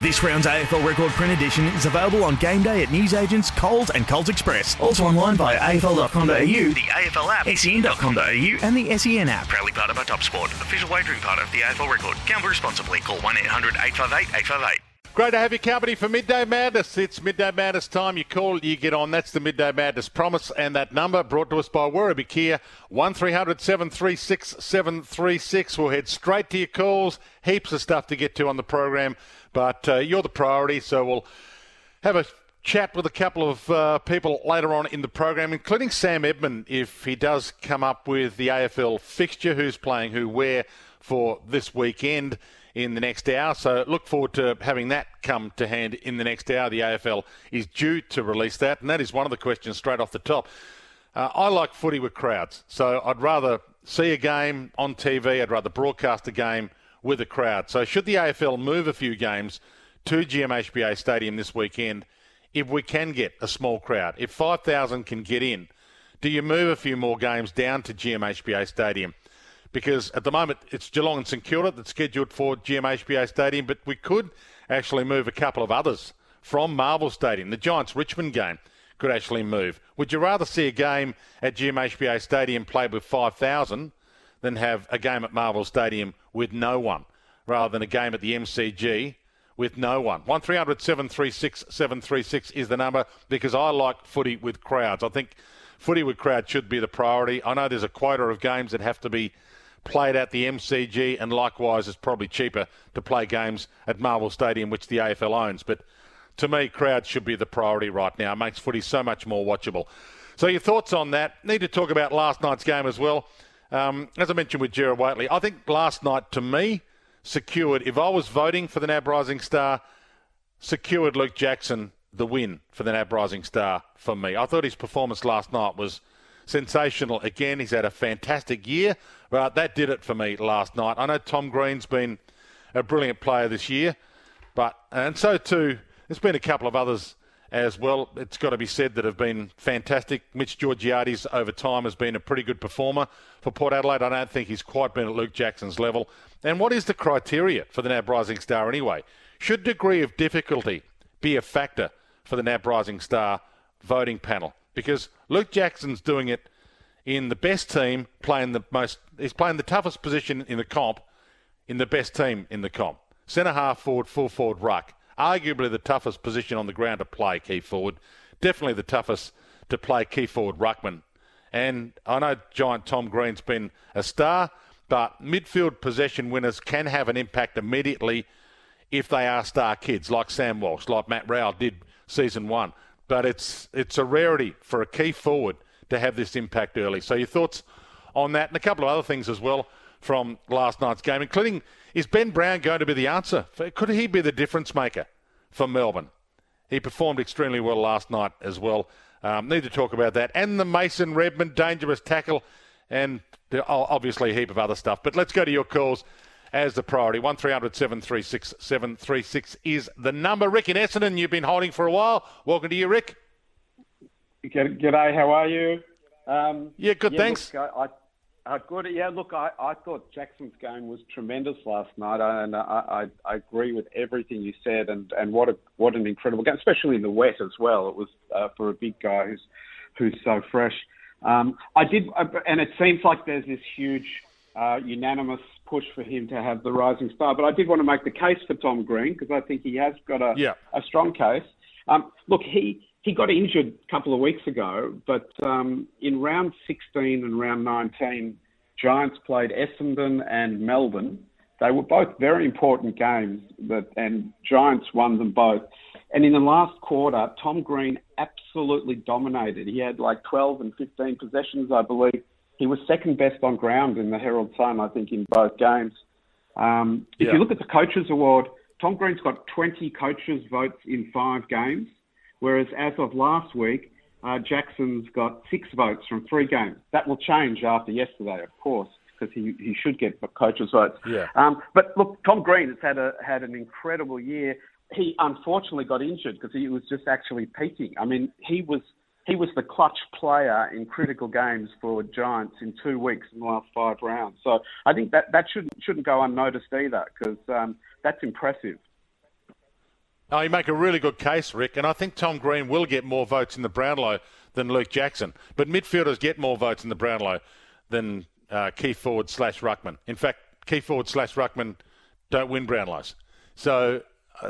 This round's AFL Record print edition is available on game day at newsagents, Coles and Coles Express. Also online via afl.com.au, the AFL app, sen.com.au and the SEN app. Proudly part of our Top Sport, official wagering part of the AFL Record. Gamble responsibly. Call 1-800-858-858. Great to have your company for Midday Madness. It's Midday Madness time. You call, you get on. That's the Midday Madness promise. And that number brought to us by Werribee Kia, 1300 736 736. We'll head straight to your calls. Heaps of stuff to get to on the program. But you're the priority, so we'll have a chat with a couple of people later on in the program, including Sam Edmund, if he does come up with the AFL fixture, who's playing who where for this weekend in the next hour. So look forward to having that come to hand in the next hour. The AFL is due to release that, and that is one of the questions straight off the top. I like footy with crowds, so I'd rather see a game on TV. I'd rather broadcast a game with a crowd. So should the AFL move a few games to GMHBA Stadium this weekend, if we can get a small crowd, if 5,000 can get in, do you move a few more games down to GMHBA Stadium? Because at the moment it's Geelong and St Kilda that's scheduled for GMHBA Stadium, but we could actually move a couple of others from Marvel Stadium. The Giants-Richmond game could actually move. Would you rather see a game at GMHBA Stadium played with 5,000 than have a game at Marvel Stadium with no one, rather than a game at the MCG with no one? 1300 736 736 is the number, because I like footy with crowds. I think footy with crowds should be the priority. I know there's a quota of games that have to be played at the MCG, and likewise it's probably cheaper to play games at Marvel Stadium, which the AFL owns. But to me, crowds should be the priority right now. It makes footy so much more watchable. So your thoughts on that? Need to talk about last night's game as well. As I mentioned with Gerard Whateley, I think last night, to me, secured, if I was voting for the NAB Rising Star, secured Luke Jackson the win for the NAB Rising Star for me. I thought his performance last night was sensational again. He's had a fantastic year, but that did it for me last night. I know Tom Green's been a brilliant player this year, and so too, there's been a couple of others as well, it's got to be said, that have been fantastic. Mitch Georgiades over time has been a pretty good performer for Port Adelaide. I don't think he's quite been at Luke Jackson's level. And what is the criteria for the NAB Rising Star anyway? Should degree of difficulty be a factor for the NAB Rising Star voting panel? Because Luke Jackson's doing it in the best team, he's playing the toughest position in the comp, in the best team in the comp. Centre half forward, full forward ruck. Arguably the toughest position on the ground to play key forward. Definitely the toughest to play key forward ruckman. And I know Giant Tom Green's been a star, but midfield possession winners can have an impact immediately if they are star kids, like Sam Walsh, like Matt Rowell did season one. But it's a rarity for a key forward to have this impact early. So your thoughts on that, and a couple of other things as well from last night's game, including, is Ben Brown going to be the answer? Could he be the difference maker for Melbourne? He performed extremely well last night as well. Need to talk about that. And the Mason Redmond dangerous tackle, and obviously a heap of other stuff. But let's go to your calls as the priority. 1300 736 736 is the number. Rick in Essendon, you've been holding for a while. Welcome to you, Rick. G'day, how are you? Yeah, good, thanks. Look, good. Yeah, look, I thought Jackson's game was tremendous last night, and I agree with everything you said, and what an incredible game, especially in the wet as well. It was for a big guy who's so fresh. And it seems like there's this huge unanimous push for him to have the Rising Star, but I did want to make the case for Tom Green, because I think he has got a strong case. Look, he got injured a couple of weeks ago, but in round 16 and round 19, Giants played Essendon and Melbourne. They were both very important games, and Giants won them both. And in the last quarter, Tom Green absolutely dominated. He had like 12 and 15 possessions, I believe. He was second best on ground in the Herald Sun, I think, in both games. If you look at the Coaches Award, Tom Green's got 20 coaches' votes in 5 games. Whereas as of last week, Jackson's got 6 votes from 3 games. That will change after yesterday, of course, because he should get coaches' votes. Yeah. But look, Tom Green has had an incredible year. He unfortunately got injured because he was just actually peaking. I mean, he was the clutch player in critical games for Giants in 2 weeks in the last 5 rounds. So I think that shouldn't go unnoticed either, because that's impressive. Oh, you make a really good case, Rick, and I think Tom Green will get more votes in the Brownlow than Luke Jackson. But midfielders get more votes in the Brownlow than key forward / ruckman. In fact, key forward / ruckman don't win Brownlows. So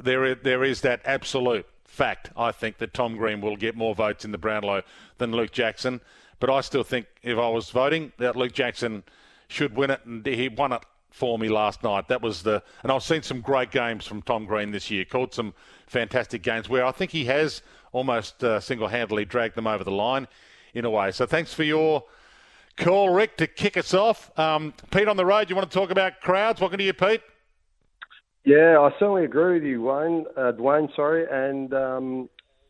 there is that absolute fact, I think, that Tom Green will get more votes in the Brownlow than Luke Jackson. But I still think if I was voting that Luke Jackson should win it, and he won it for me last night. And I've seen some great games from Tom Green this year, called some fantastic games where I think he has almost single-handedly dragged them over the line in a way. So thanks for your call, Rick, to kick us off. Pete on the road, you want to talk about crowds? Welcome to you, Pete. Yeah, I certainly agree with you, Dwayne, and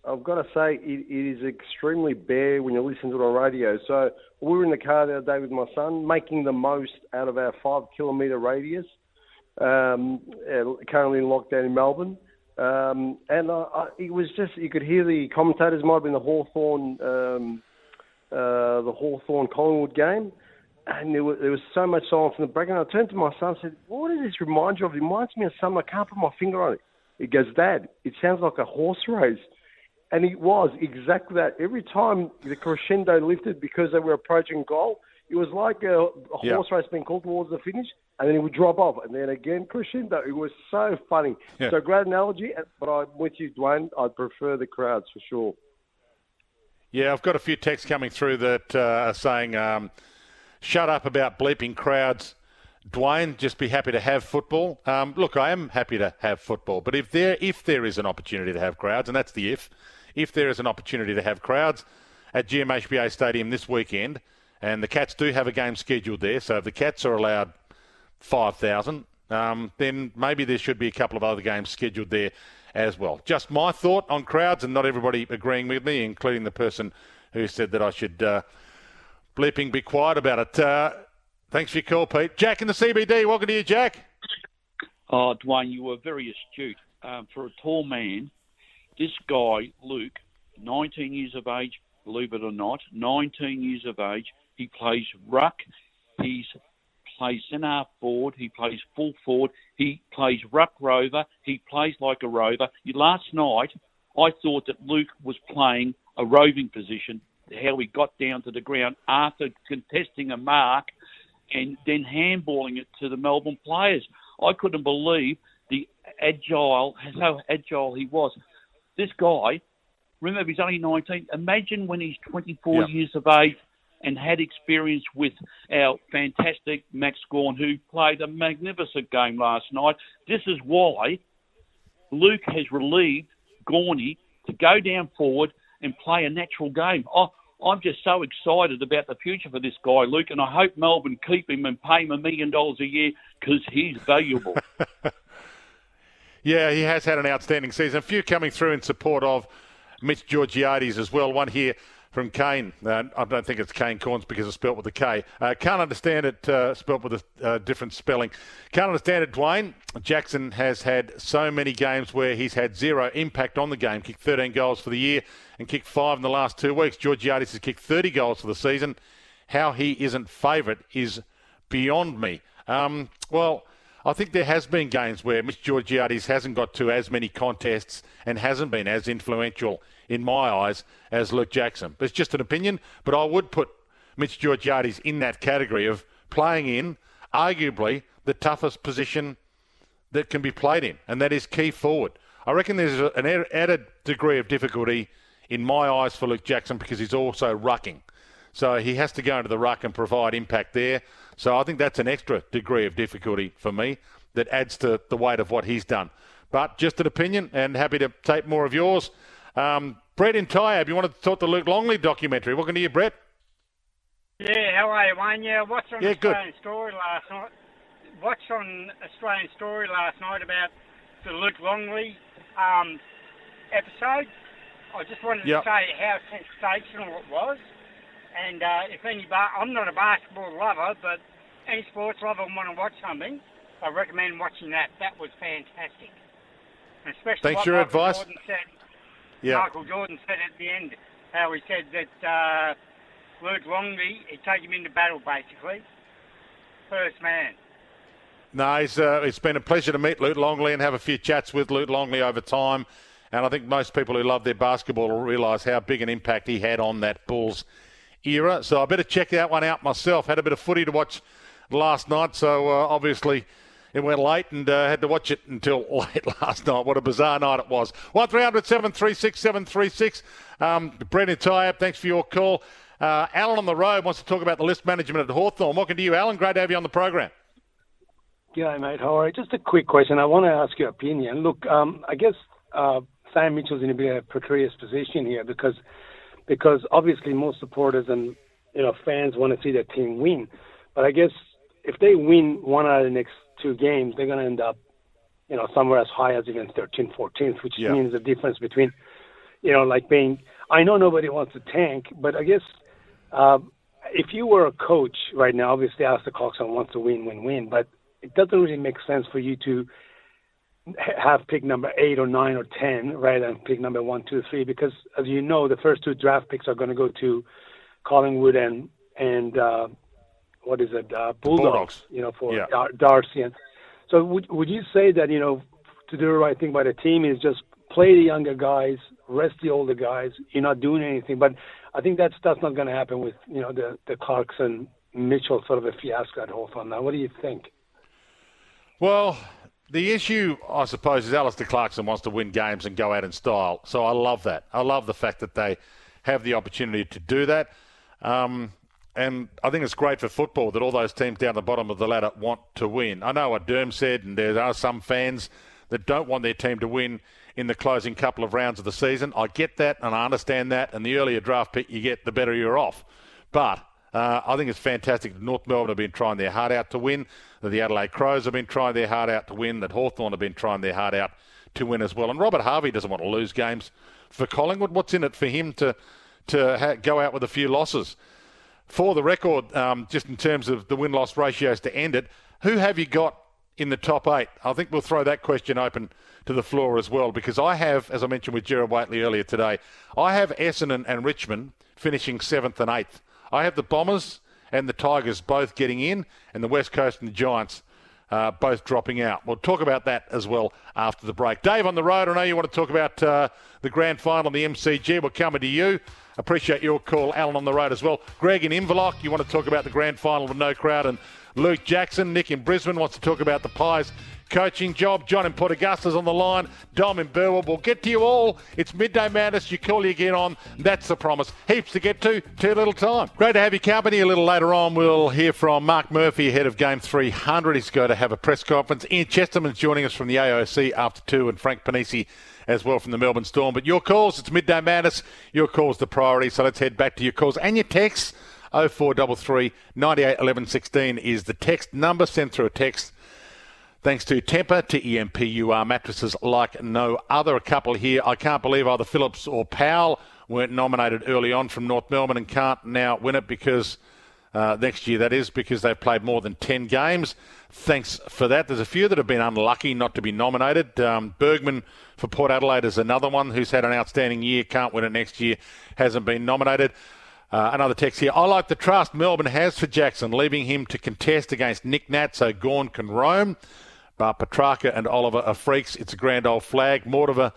I've got to say it is extremely bare when you listen to it on radio. So we were in the car the other day with my son, making the most out of our 5-kilometre radius, currently in lockdown in Melbourne. It was just, you could hear the commentators, might have been the Hawthorn Collingwood game, and there was so much silence in the background. I turned to my son and said, what does this remind you of? It reminds me of something. I can't put my finger on it. He goes, Dad, it sounds like a horse race. And it was exactly that. Every time the crescendo lifted because they were approaching goal, it was like a horse race being called towards the finish, and then it would drop off, and then again crescendo. It was so funny. Yeah. So great analogy, but I'm with you, Dwayne. I'd prefer the crowds for sure. Yeah, I've got a few texts coming through that are saying, shut up about bleeping crowds. Dwayne, just be happy to have football. Look, I am happy to have football, but if there is an opportunity to have crowds, and that's the if there is an opportunity to have crowds at GMHBA Stadium this weekend, and the Cats do have a game scheduled there, so if the Cats are allowed 5,000, then maybe there should be a couple of other games scheduled there as well. Just my thought on crowds, and not everybody agreeing with me, including the person who said that I should bleeping be quiet about it. Thanks for your call, Pete. Jack in the CBD. Welcome to you, Jack. Oh, Dwayne, you were very astute. For a tall man, this guy, Luke, 19 years of age, believe it or not, 19 years of age, he plays ruck, he plays centre forward, he plays full forward, he plays ruck rover, he plays like a rover. Last night, I thought that Luke was playing a roving position, how he got down to the ground after contesting a mark and then handballing it to the Melbourne players. I couldn't believe how agile he was. This guy, remember, he's only 19. Imagine when he's 24 years of age and had experience with our fantastic Max Gawn, who played a magnificent game last night. This is why Luke has relieved Gawny to go down forward and play a natural game. I'm just so excited about the future for this guy, Luke, and I hope Melbourne keep him and pay him $1 million a year because he's valuable. Yeah, he has had an outstanding season. A few coming through in support of Mitch Georgiades as well. One here from Kane. I don't think it's Kane Corns because it's spelt with a K. Can't understand it spelt with a different spelling. Can't understand it, Dwayne. Jackson has had so many games where he's had zero impact on the game. Kicked 13 goals for the year and kicked 5 in the last 2 weeks. Georgiades has kicked 30 goals for the season. How he isn't favourite is beyond me. Well, I think there has been games where Mitch Georgiades hasn't got to as many contests and hasn't been as influential in my eyes as Luke Jackson. It's just an opinion, but I would put Mitch Georgiades in that category of playing in arguably the toughest position that can be played in, and that is key forward. I reckon there's an added degree of difficulty in my eyes for Luke Jackson because he's also rucking. So he has to go into the ruck and provide impact there. So I think that's an extra degree of difficulty for me that adds to the weight of what he's done. But just an opinion, and happy to take more of yours. Brett in Tyab, you wanted to talk the Luke Longley documentary. Welcome to you, Brett. Yeah, how are you, Wayne? Yeah, I watched on Australian good. Story last night. Watched on Australian Story last night about the Luke Longley episode. I just wanted to say how sensational it was. And if I'm not a basketball lover, but any sports lover want to watch something, I recommend watching that. That was fantastic. And especially Thanks for your advice. Jordan said, Michael Jordan said at the end, how he said that Luke Longley, he'd take him into battle, basically. First man. No, it's been a pleasure to meet Luke Longley and have a few chats with Luke Longley over time. And I think most people who love their basketball will realise how big an impact he had on that Bulls era. So I better check that one out myself. Had a bit of footy to watch last night, so obviously it went late and had to watch it until late last night. What a bizarre night it was. 1300 736 736. Brendan Tyab, thanks for your call. Alan on the road wants to talk about the list management at Hawthorn. Welcome to you, Alan. Great to have you on the program. G'day, mate. How are you? Just a quick question. I want to ask your opinion. Look, I guess Sam Mitchell's in a bit of a precarious position here because obviously most supporters and fans want to see their team win. But I guess if they win one out of the next two games, they're going to end up, somewhere as high as even 13th, 14th, which means the difference between, being. I know nobody wants to tank, but I guess if you were a coach right now, obviously Alistair Coxon wants to win, but it doesn't really make sense for you to have pick number 8 or 9 or 10 rather than pick number 1, 2, 3, because as you know, the first two draft picks are going to go to Collingwood and Bulldogs. For Darcy. And so would you say that to do the right thing by the team is just play the younger guys, rest the older guys? You're not doing anything, but I think that's not going to happen with the Clarkson Mitchell sort of a fiasco at Hawthorn. Now, what do you think? Well, the issue, I suppose, is Alistair Clarkson wants to win games and go out in style. So I love that. I love the fact that they have the opportunity to do that. And I think it's great for football that all those teams down the bottom of the ladder want to win. I know what Derm said, and there are some fans that don't want their team to win in the closing couple of rounds of the season. I get that, and I understand that. And the earlier draft pick you get, the better you're off. But I think it's fantastic that North Melbourne have been trying their heart out to win, that the Adelaide Crows have been trying their heart out to win, that Hawthorn have been trying their heart out to win as well. And Robert Harvey doesn't want to lose games for Collingwood. What's in it for him to go out with a few losses? For the record, just in terms of the win-loss ratios to end it, who have you got in the top 8? I think we'll throw that question open to the floor as well, because I have, as I mentioned with Gerard Whateley earlier today, I have Essendon and Richmond finishing 7th and 8th. I have the Bombers and the Tigers both getting in, and the West Coast and the Giants both dropping out. We'll talk about that as well after the break. Dave on the road, I know you want to talk about the grand final, the MCG. We're coming to you. Appreciate your call. Alan on the road as well. Greg in Inverloch, you want to talk about the grand final with no crowd. And Luke Jackson, Nick in Brisbane, wants to talk about the Pies coaching job. John in Port Augusta's on the line. Dom in Burwell. We'll get to you all. It's Midday Madness. You call, you get on. That's the promise. Heaps to get to. Too little time. Great to have your company. A little later on, we'll hear from Mark Murphy ahead of Game 300. He's going to have a press conference. Ian Chesterman's joining us from the AOC after 2, and Frank Panisi as well from the Melbourne Storm. But your calls, it's Midday Madness. Your call's the priority. So let's head back to your calls and your texts. 0433 98 11 16 is the text number. Send through a text. Thanks to Tempur, TEMPUR mattresses like no other. A couple here. I can't believe either Phillips or Powell weren't nominated early on from North Melbourne and can't now win it because next year, that is, because they've played more than 10 games. Thanks for that. There's a few that have been unlucky not to be nominated. Bergman for Port Adelaide is another one who's had an outstanding year, can't win it next year, hasn't been nominated. Another text here. I like the trust Melbourne has for Jackson, leaving him to contest against Nick Nat so Gawn can roam. But Petrarca and Oliver are freaks. It's a grand old flag. Mortimer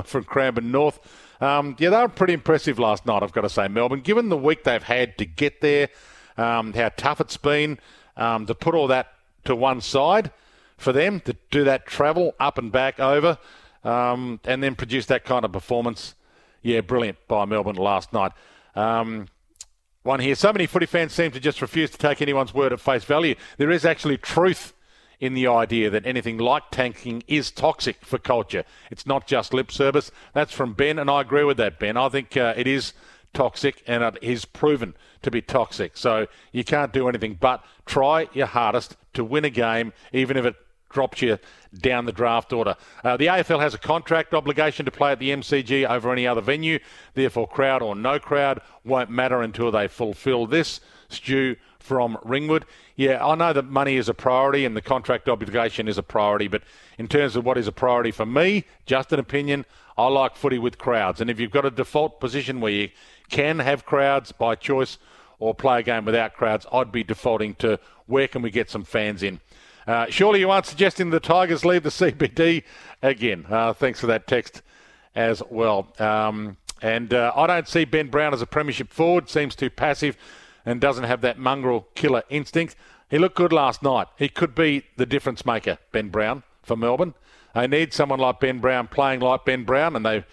from Cranbourne North. They were pretty impressive last night, I've got to say, Melbourne. Given the week they've had to get there, how tough it's been, to put all that to one side for them, to do that travel up and back over, and then produce that kind of performance. Yeah, brilliant by Melbourne last night. One here. So many footy fans seem to just refuse to take anyone's word at face value. There is actually truth in the idea that anything like tanking is toxic for culture. It's not just lip service. That's from Ben, and I agree with that, Ben. I think it is toxic, and it is proven to be toxic. So you can't do anything but try your hardest to win a game, even if it drops you down the draft order. The AFL has a contract obligation to play at the MCG over any other venue. Therefore, crowd or no crowd won't matter until they fulfil this. Stu from Ringwood. Yeah, I know that money is a priority and the contract obligation is a priority, but in terms of what is a priority for me, just an opinion, I like footy with crowds. And if you've got a default position where you can have crowds by choice or play a game without crowds, I'd be defaulting to where can we get some fans in. Surely you aren't suggesting the Tigers leave the CBD again. Thanks for that text as well. And I don't see Ben Brown as a premiership forward. Seems too passive and doesn't have that mongrel killer instinct. He looked good last night. He could be the difference maker, Ben Brown, for Melbourne. They need someone like Ben Brown playing like Ben Brown, and they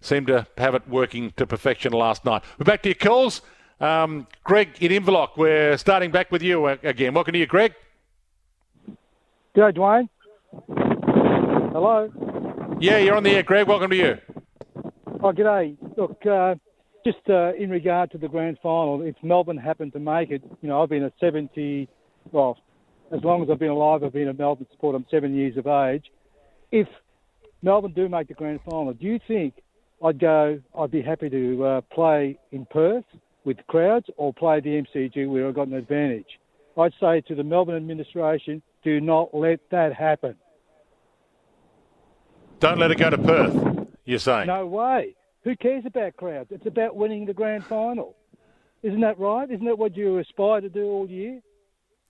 seem to have it working to perfection last night. We're back to your calls. Greg in Inverloch, we're starting back with you again. Welcome to you, Greg. G'day, Dwayne. Hello. Yeah, you're on the air, Greg. Welcome to you. Oh, g'day. Look, just in regard to the grand final, if Melbourne happened to make it, I've been as long as I've been alive, I've been a Melbourne supporter. I'm 7 years of age. If Melbourne do make the grand final, do you think I'd be happy to play in Perth with crowds or play the MCG where I've got an advantage? I'd say to the Melbourne administration, do not let that happen. Don't let it go to Perth, you're saying? No way. Who cares about crowds? It's about winning the grand final. Isn't that right? Isn't that what you aspire to do all year?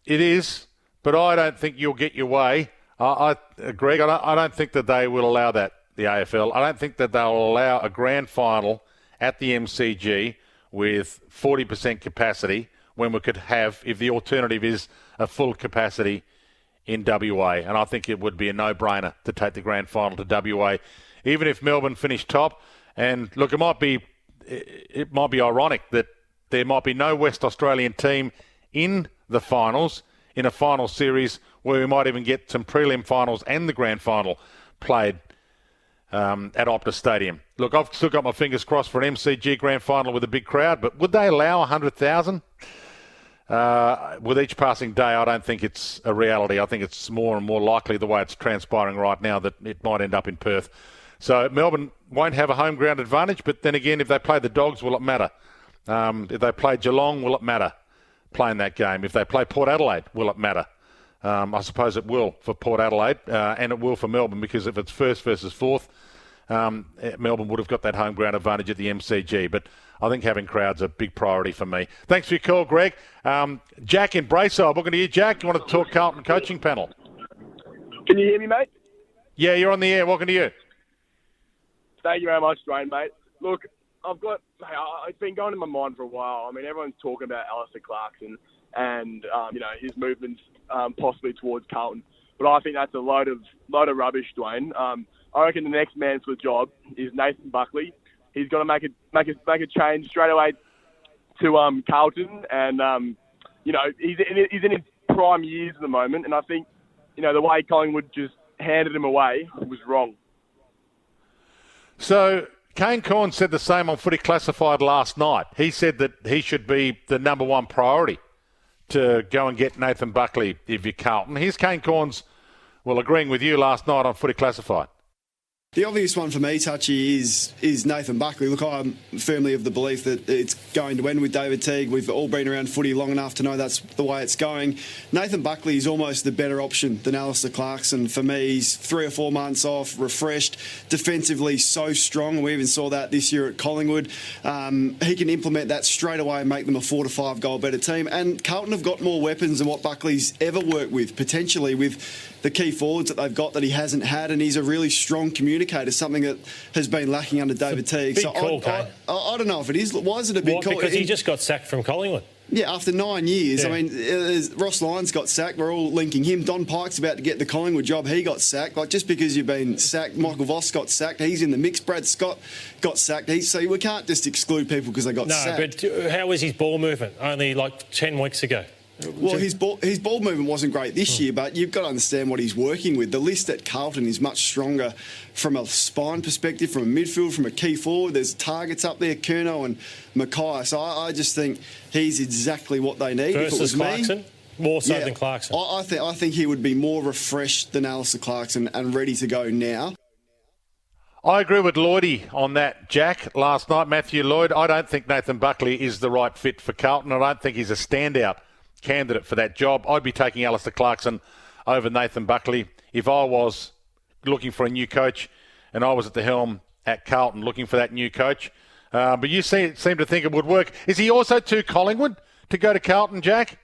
It is, but I don't think you'll get your way. Greg, I don't think that they will allow that, the AFL. I don't think that they'll allow a grand final at the MCG with 40% capacity when we could have, if the alternative is a full capacity in WA. And I think it would be a no-brainer to take the grand final to WA, even if Melbourne finished top. And look, it might be ironic that there might be no West Australian team in the finals, in a final series where we might even get some prelim finals and the grand final played at Optus Stadium. Look, I've still got my fingers crossed for an MCG grand final with a big crowd, but would they allow 100,000? With each passing day, I don't think it's a reality. I think it's more and more likely the way it's transpiring right now that it might end up in Perth. So Melbourne won't have a home ground advantage, but then again, if they play the Dogs, will it matter? If they play Geelong, will it matter playing that game? If they play Port Adelaide, will it matter? I suppose it will for Port Adelaide, and it will for Melbourne, because if it's first versus fourth, Melbourne would have got that home ground advantage at the MCG. But I think having crowds is a big priority for me. Thanks for your call, Greg. Jack in Brayside, welcome to you, Jack. You want to talk Carlton coaching panel? Can you hear me, mate? Yeah, you're on the air. Welcome to you. Thank you very much, Dwayne, mate. Look, it's been going in my mind for a while. I mean, everyone's talking about Alistair Clarkson and his movements possibly towards Carlton, but I think that's a load of rubbish, Dwayne. I reckon the next man for the job is Nathan Buckley. He's got to make a change straight away to Carlton, and he's in his prime years at the moment, and I think the way Collingwood just handed him away was wrong. So Kane Corn said the same on Footy Classified last night. He said that he should be the number one priority to go and get Nathan Buckley if you're Carlton. Here's Kane Corns, agreeing with you last night on Footy Classified. The obvious one for me, Touchy, is Nathan Buckley. Look, I'm firmly of the belief that it's going to end with David Teague. We've all been around footy long enough to know that's the way it's going. Nathan Buckley is almost the better option than Alistair Clarkson. For me, he's 3 or 4 months off, refreshed, defensively so strong. We even saw that this year at Collingwood. He can implement that straight away and make them a 4 to 5 goal better team. And Carlton have got more weapons than what Buckley's ever worked with, potentially with the key forwards that they've got that he hasn't had, and he's a really strong communicator, something that has been lacking under David Teague. Big call, Kane. I don't know if it is. Why is it a big call? Because he just got sacked from Collingwood. Yeah, after 9 years. Yeah. I mean, Ross Lyons got sacked. We're all linking him. Don Pike's about to get the Collingwood job. He got sacked. Just because you've been sacked, Michael Voss got sacked. He's in the mix. Brad Scott got sacked. So we can't just exclude people because they got sacked. No, but how was his ball movement only 10 weeks ago? Well, his ball movement wasn't great this year, but you've got to understand what he's working with. The list at Carlton is much stronger from a spine perspective, from a midfield, from a key forward. There's targets up there, Curnow and Mackay. So I just think he's exactly what they need. Versus if it was Clarkson? Me, more so than Clarkson? I think he would be more refreshed than Alistair Clarkson and ready to go now. I agree with Lloydie on that, Jack. Last night, Matthew Lloyd, I don't think Nathan Buckley is the right fit for Carlton. I don't think he's a standout candidate for that job. I'd be taking Alistair Clarkson over Nathan Buckley if I was looking for a new coach and I was at the helm at Carlton looking for that new coach. But you seem to think it would work. Is he also too Collingwood to go to Carlton, Jack?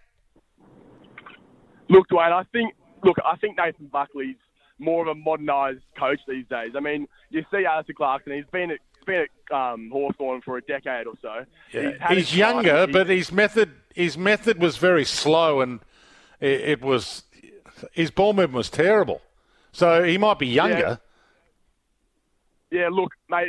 Look, Dwayne, I think look, I think Nathan Buckley's more of a modernised coach these days. I mean, you see Alistair Clarkson, he's been at Hawthorn for a decade or so. Yeah. He's younger, but his method was very slow, and it was his ball movement was terrible. So he might be younger. Yeah, look, mate,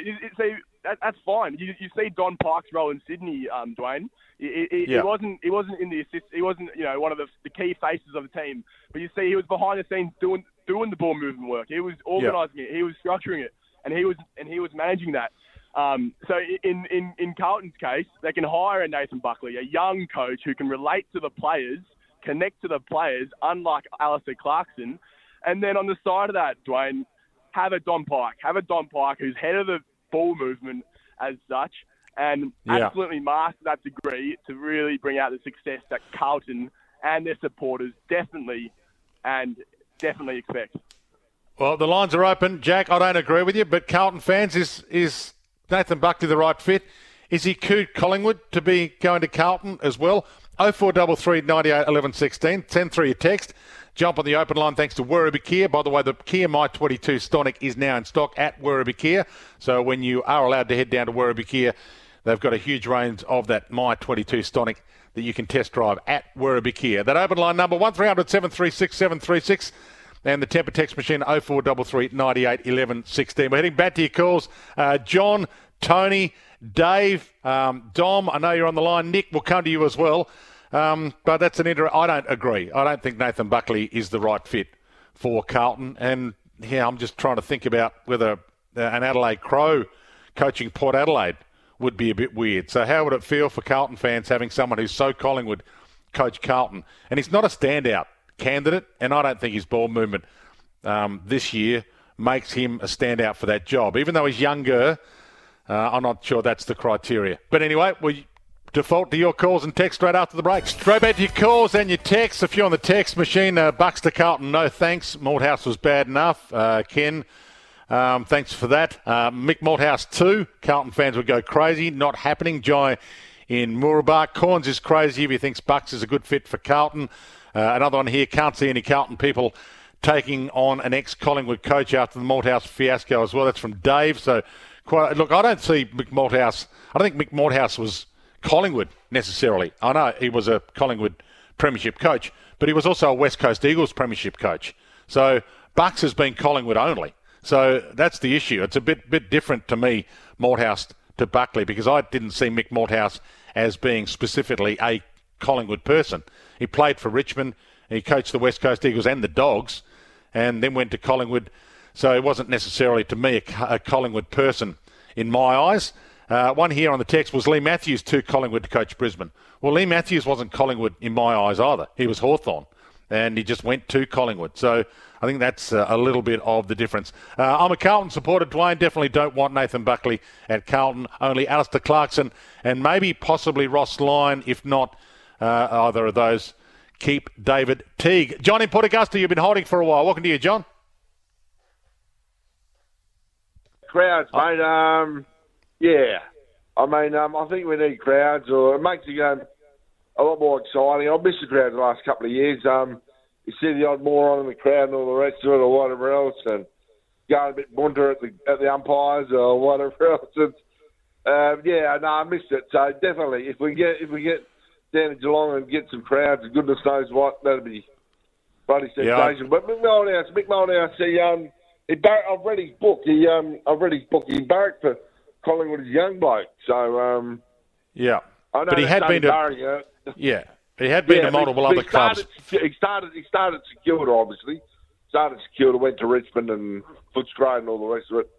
that's fine. You see Don Park's role in Sydney, Dwayne. He wasn't in the assist. He wasn't one of the key faces of the team. But you see, he was behind the scenes doing the ball movement work. He was organising it. He was structuring it, and he was managing that. So in Carlton's case, they can hire a Nathan Buckley, a young coach who can relate to the players, connect to the players, unlike Alistair Clarkson. And then on the side of that, Dwayne, have a Don Pike who's head of the ball movement as such, and absolutely master that degree to really bring out the success that Carlton and their supporters definitely expect. Well, the lines are open, Jack. I don't agree with you, but Carlton fans, is Nathan Buckley the right fit? Is he cooed Collingwood to be going to Carlton as well? 0433 98 11 16. Send through your text. Jump on the open line thanks to Werribee Kia. By the way, the Kia My22 Stonic is now in stock at Werribee Kia. So when you are allowed to head down to Werribee Kia, they've got a huge range of that My22 Stonic that you can test drive at Werribee Kia. That open line number 1300 736 736 and the temper text machine 0433 98 11 16. We're heading back to your calls. John, Tony, Dave, Dom, I know you're on the line. Nick, we'll come to you as well. But that's I don't agree. I don't think Nathan Buckley is the right fit for Carlton. And I'm just trying to think about whether an Adelaide Crow coaching Port Adelaide would be a bit weird. So how would it feel for Carlton fans having someone who's so Collingwood coach Carlton? And he's not a standout candidate, and I don't think his ball movement this year makes him a standout for that job. Even though he's younger, I'm not sure that's the criteria. But anyway, we default to your calls and text straight after the break. Straight back to your calls and your texts. If you're on the text machine, Bucks to Carlton, no thanks. Malthouse was bad enough. Ken, thanks for that. Mick Malthouse 2. Carlton fans would go crazy. Not happening. Jai in Mooraba. Corns is crazy if he thinks Bucks is a good fit for Carlton. Another one here. Can't see any Carlton people taking on an ex-Collingwood coach after the Malthouse fiasco as well. That's from Dave. So, look, I don't see Mick Malthouse. I don't think Mick Malthouse was Collingwood necessarily. I know he was a Collingwood premiership coach, but he was also a West Coast Eagles premiership coach. So Bucks has been Collingwood only. So that's the issue. It's a bit different to me, Malthouse to Buckley, because I didn't see Mick Malthouse as being specifically a Collingwood person. He played for Richmond, he coached the West Coast Eagles and the Dogs, and then went to Collingwood. So he wasn't necessarily, to me, a Collingwood person in my eyes. One here on the text was Lee Matthews to Collingwood to coach Brisbane. Well, Lee Matthews wasn't Collingwood in my eyes either. He was Hawthorn, and he just went to Collingwood. So I think that's a little bit of the difference. I'm a Carlton supporter, Dwayne. Definitely don't want Nathan Buckley at Carlton. Only Alistair Clarkson and maybe possibly Ross Lyon. If not either of those, keep David Teague. John in Port Augusta, you've been holding for a while. Welcome to you, John. Crowds, mate. Yeah, I mean, I think we need crowds, or it makes the game a lot more exciting. I've missed the crowd the last couple of years. You see the odd moron in the crowd and all the rest of it, or whatever else, and going a bit bunter at the umpires or whatever else. I missed it. So definitely, if we get down to Geelong and get some crowds, goodness knows what, that'd be bloody sensation. But Mick Malthouse, I've read his book. He barracked for Collingwood is a young bloke, so I know. But he had been to he had been to multiple other clubs. He started Secure, obviously. Started Secure, went to Richmond and Footscray and all the rest of it.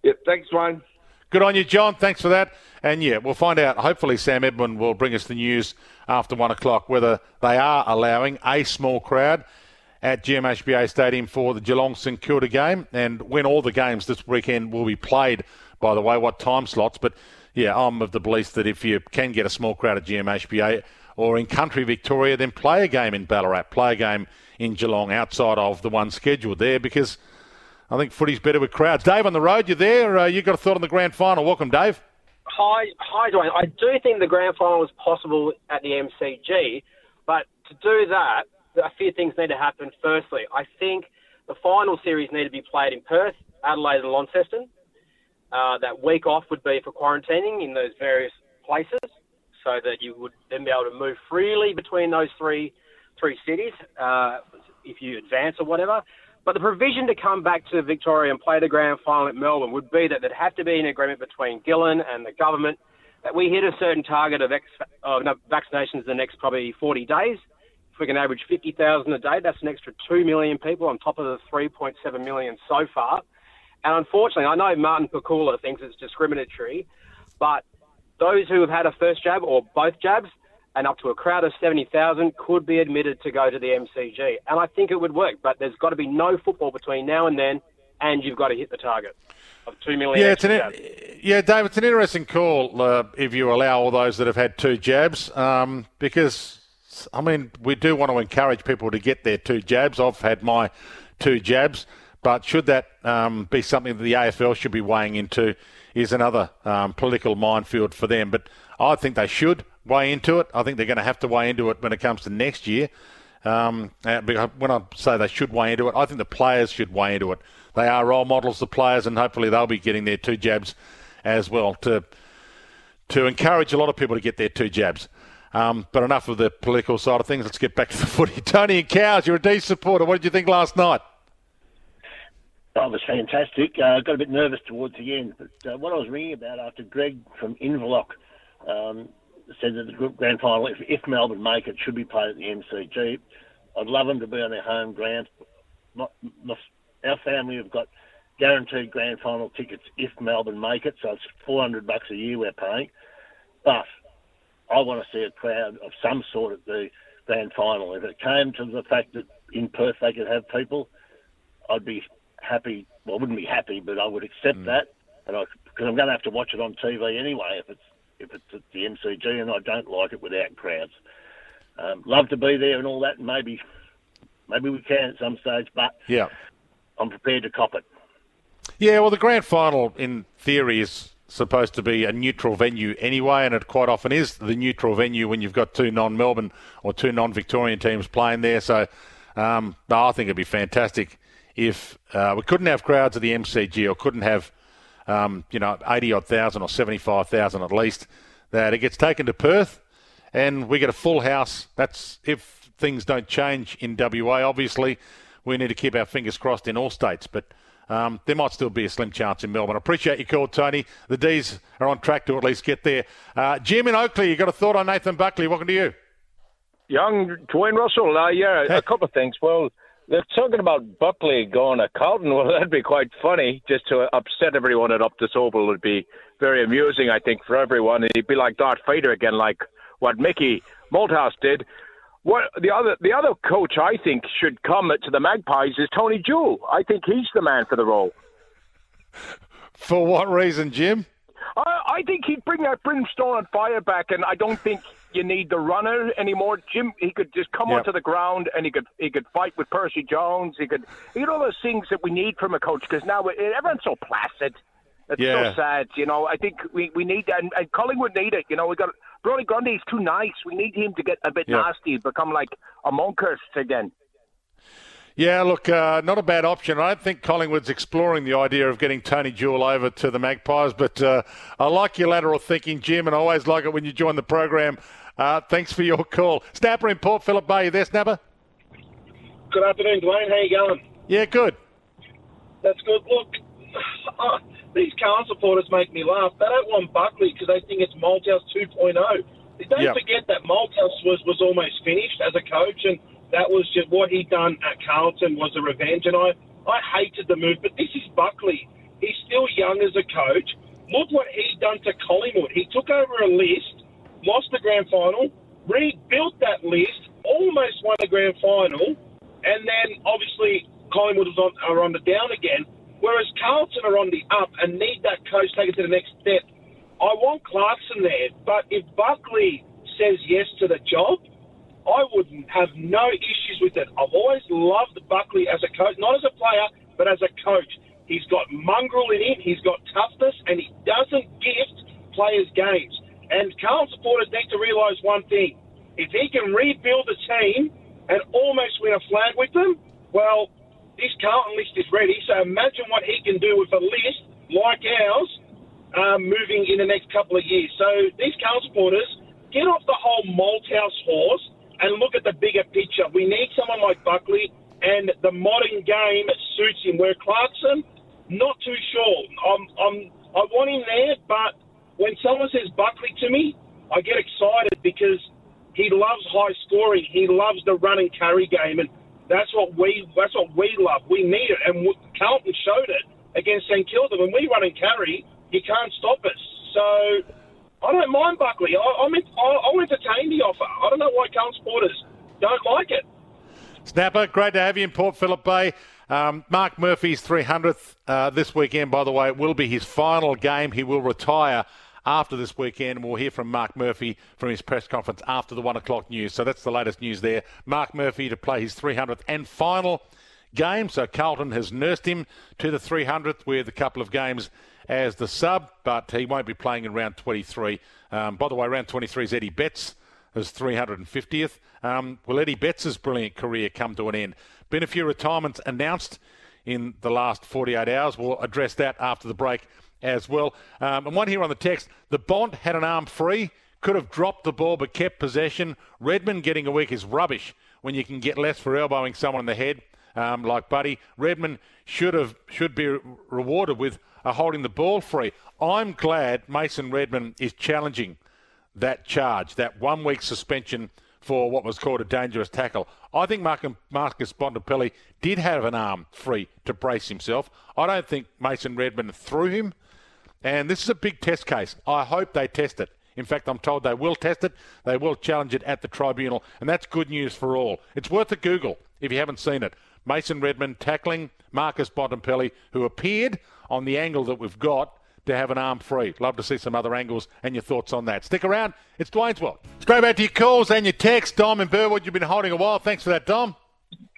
Yep, thanks, Wayne. Good on you, John. Thanks for that. And we'll find out. Hopefully, Sam Edmund will bring us the news after 1 o'clock whether they are allowing a small crowd at GMHBA Stadium for the Geelong St Kilda game, and when all the games this weekend will be played. By the way, what time slots? But I'm of the belief that if you can get a small crowd at GMHBA or in country Victoria, then play a game in Ballarat, play a game in Geelong outside of the one scheduled there, because I think footy's better with crowds. Dave on the road, you there? You got a thought on the grand final? Welcome, Dave. Hi, Dwayne. I do think the grand final is possible at the MCG, but to do that, a few things need to happen. Firstly, I think the final series need to be played in Perth, Adelaide and Launceston. That week off would be for quarantining in those various places so that you would then be able to move freely between those three cities if you advance or whatever. But the provision to come back to Victoria and play the grand final at Melbourne would be that there'd have to be an agreement between Gillen and the government that we hit a certain target of vaccinations in the next probably 40 days. If we can average 50,000 a day, that's an extra 2 million people on top of the 3.7 million so far. And unfortunately, I know Martin Pakula thinks it's discriminatory, but those who have had a first jab or both jabs and up to a crowd of 70,000 could be admitted to go to the MCG. And I think it would work, but there's got to be no football between now and then, and you've got to hit the target of 2 million. Yeah, Dave, it's an interesting call if you allow all those that have had 2 jabs, because, I mean, we do want to encourage people to get their 2 jabs. I've had my 2 jabs, but should that be something that the AFL should be weighing into is another political minefield for them. But I think they should weigh into it. I think they're going to have to weigh into it when it comes to next year. When I say they should weigh into it, I think the players should weigh into it. They are role models, the players, and hopefully they'll be getting their 2 jabs as well to encourage a lot of people to get their 2 jabs. But enough of the political side of things. Let's get back to the footy. Tony and Cows, you're a D supporter. What did you think last night? Oh, it was fantastic. I got a bit nervous towards the end. But what I was ringing about after Greg from Inverloch said that the grand final, if Melbourne make it, should be played at the MCG. I'd love them to be on their home ground. Our family have got guaranteed grand final tickets if Melbourne make it, so it's $400 a year we're paying. But I want to see a crowd of some sort at the grand final. If it came to the fact that in Perth they could have people, I'd be happy. Well, I wouldn't be happy, but I would accept that, because I'm going to have to watch it on TV anyway if it's at the MCG, and I don't like it without crowds. Love to be there and all that, and maybe we can at some stage, but yeah, I'm prepared to cop it. Yeah, well, the grand final, in theory, is supposed to be a neutral venue anyway, and it quite often is the neutral venue when you've got 2 non-Melbourne or 2 non-Victorian teams playing there. So I think it'd be fantastic if we couldn't have crowds at the MCG or couldn't have 80-odd thousand or 75,000 at least, that it gets taken to Perth and we get a full house. That's if things don't change in WA. Obviously, we need to keep our fingers crossed in all states, but there might still be a slim chance in Melbourne. I appreciate your call, Tony. The D's are on track to at least get there. Jim in Oakley, you got a thought on Nathan Buckley? Welcome to you. Young Dwayne Russell, a couple of things. Well, they're talking about Buckley going to Carlton. Well, that'd be quite funny, just to upset everyone at Optus Oval. Would be very amusing, I think, for everyone. He'd be like Darth Vader again, like what Mickey Malthouse did. What the other coach I think should come to the Magpies is Tony Jewell. I think he's the man for the role. For what reason, Jim? I think he'd bring that brimstone and fire back, and I don't think you need the runner anymore. Jim, he could just come onto the ground and he could fight with Percy Jones. He could all those things that we need from a coach, because now everyone's so placid. It's so sad, I think we need that, and Collingwood need it. We got Brody Grundy's too nice. We need him to get a bit nasty, become like a Monkhurst again. Yeah, look, not a bad option. I don't think Collingwood's exploring the idea of getting Tony Jewell over to the Magpies, but I like your lateral thinking, Jim, and I always like it when you join the program. Thanks for your call. Snapper in Port Phillip Bay, you there, Snapper? Good afternoon, Dwayne. How you going? Yeah, good. That's good. Look, these Carlton supporters make me laugh. They don't want Buckley because they think it's Malthouse 2.0. Don't forget that Malthouse was almost finished as a coach, and that was just what he'd done at Carlton was a revenge. And I hated the move, but this is Buckley. He's still young as a coach. Look what he's done to Collingwood. He took over a list, lost the grand final, rebuilt that list, almost won the grand final, and then obviously Collingwood are on the down again, whereas Carlton are on the up and need that coach to take it to the next step. I want Clarkson there, but if Buckley says yes to the job, I would have no issues with it. I've always loved Buckley as a coach, not as a player, but as a coach. He's got mongrel in him, he's got toughness, and he doesn't gift players games. And Carlton supporters need to realise one thing. If he can rebuild the team and almost win a flag with them. Well, this Carlton list is ready, so imagine what he can do with a list like ours moving in the next couple of years. So these Carlton supporters, get off the whole Malthouse horse and look at the bigger picture. We need someone like Buckley, and the modern game suits him, where Clarkson, not too sure. I want him there, but when someone says Buckley to me, I get excited because he loves high scoring. He loves the run and carry game, and that's what we love. We need it, and Carlton showed it against St Kilda. When we run and carry, you can't stop us. So I don't mind Buckley. I'll entertain the offer. I don't know why Carlton supporters don't like it. Snapper, great to have you in Port Phillip Bay. Mark Murphy's 300th this weekend, by the way. It will be his final game. He will retire after this weekend. We'll hear from Mark Murphy from his press conference after the 1 o'clock news. So that's the latest news there. Mark Murphy to play his 300th and final game. So Carlton has nursed him to the 300th with a couple of games as the sub, but he won't be playing in round 23. By the way, round 23 is Eddie Betts, his 350th. Will Eddie Betts' brilliant career come to an end? Been a few retirements announced in the last 48 hours. We'll address that after the break as well. And one here on the text, the Bont had an arm free, could have dropped the ball but kept possession. Redmond getting a week is rubbish when you can get less for elbowing someone in the head, like Buddy. Redmond should be rewarded with holding the ball free. I'm glad Mason Redmond is challenging that charge, that 1 week suspension for what was called a dangerous tackle. I think Marcus Bontempelli did have an arm free to brace himself. I don't think Mason Redmond threw him. And this is a big test case. I hope they test it. In fact, I'm told they will test it. They will challenge it at the tribunal. And that's good news for all. It's worth a Google if you haven't seen it. Mason Redmond tackling Marcus Bontempelli, who appeared on the angle that we've got to have an arm free. Love to see some other angles and your thoughts on that. Stick around. It's Dwayne's World. Let's go back to your calls and your texts. Dom and Burwood, you've been holding a while. Thanks for that, Dom.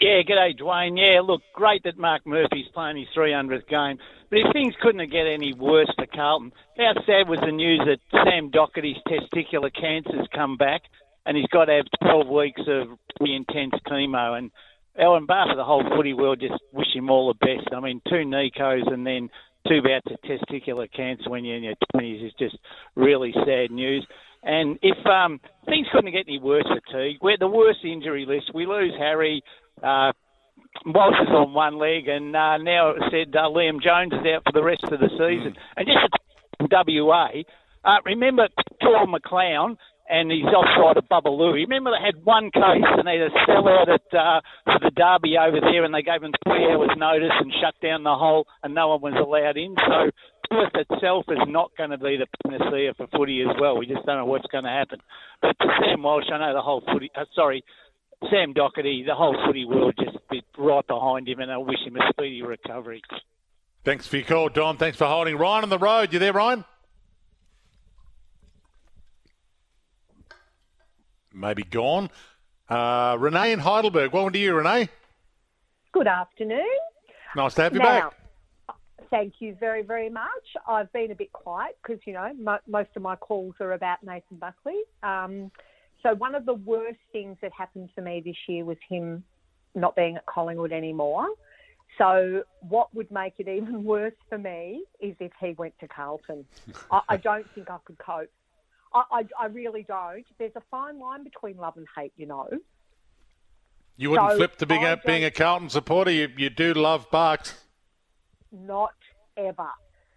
Yeah, g'day, Dwayne. Yeah, look, great that Mark Murphy's playing his 300th game. But if things couldn't get any worse for Carlton, how sad was the news that Sam Doherty's testicular cancer's come back and he's got to have 12 weeks of really intense chemo. And Alan Barr for the whole footy world just wish him all the best. I mean, 2 Nicos and then 2 bouts of testicular cancer when you're in your 20s is just really sad news. And if things couldn't get any worse for Teague, we're the worst injury list. We lose Harry, Walsh is on one leg, and now it said Liam Jones is out for the rest of the season. And just WA, remember Tor McLeod and he's offside of Bubbaloo. Remember they had one case and they had a sellout for the derby over there and they gave them 3 hours notice and shut down the hole and no one was allowed in. So Perth itself is not going to be the panacea for footy as well. We just don't know what's going to happen. But to Sam Walsh, I know the whole footy... Sam Doherty, the whole footy world just be right behind him and I wish him a speedy recovery. Thanks for your call, Dom. Thanks for holding. Ryan on the road. You there, Ryan? Maybe gone. Renee in Heidelberg. Welcome to you, Renee. Good afternoon. Nice to have you back. Thank you very, very much. I've been a bit quiet because, most of my calls are about Nathan Buckley. So one of the worst things that happened to me this year was him not being at Collingwood anymore. So what would make it even worse for me is if he went to Carlton. I don't think I could cope. I really don't. There's a fine line between love and hate, You wouldn't flip to being a Carlton supporter? You do love Barks. Not ever.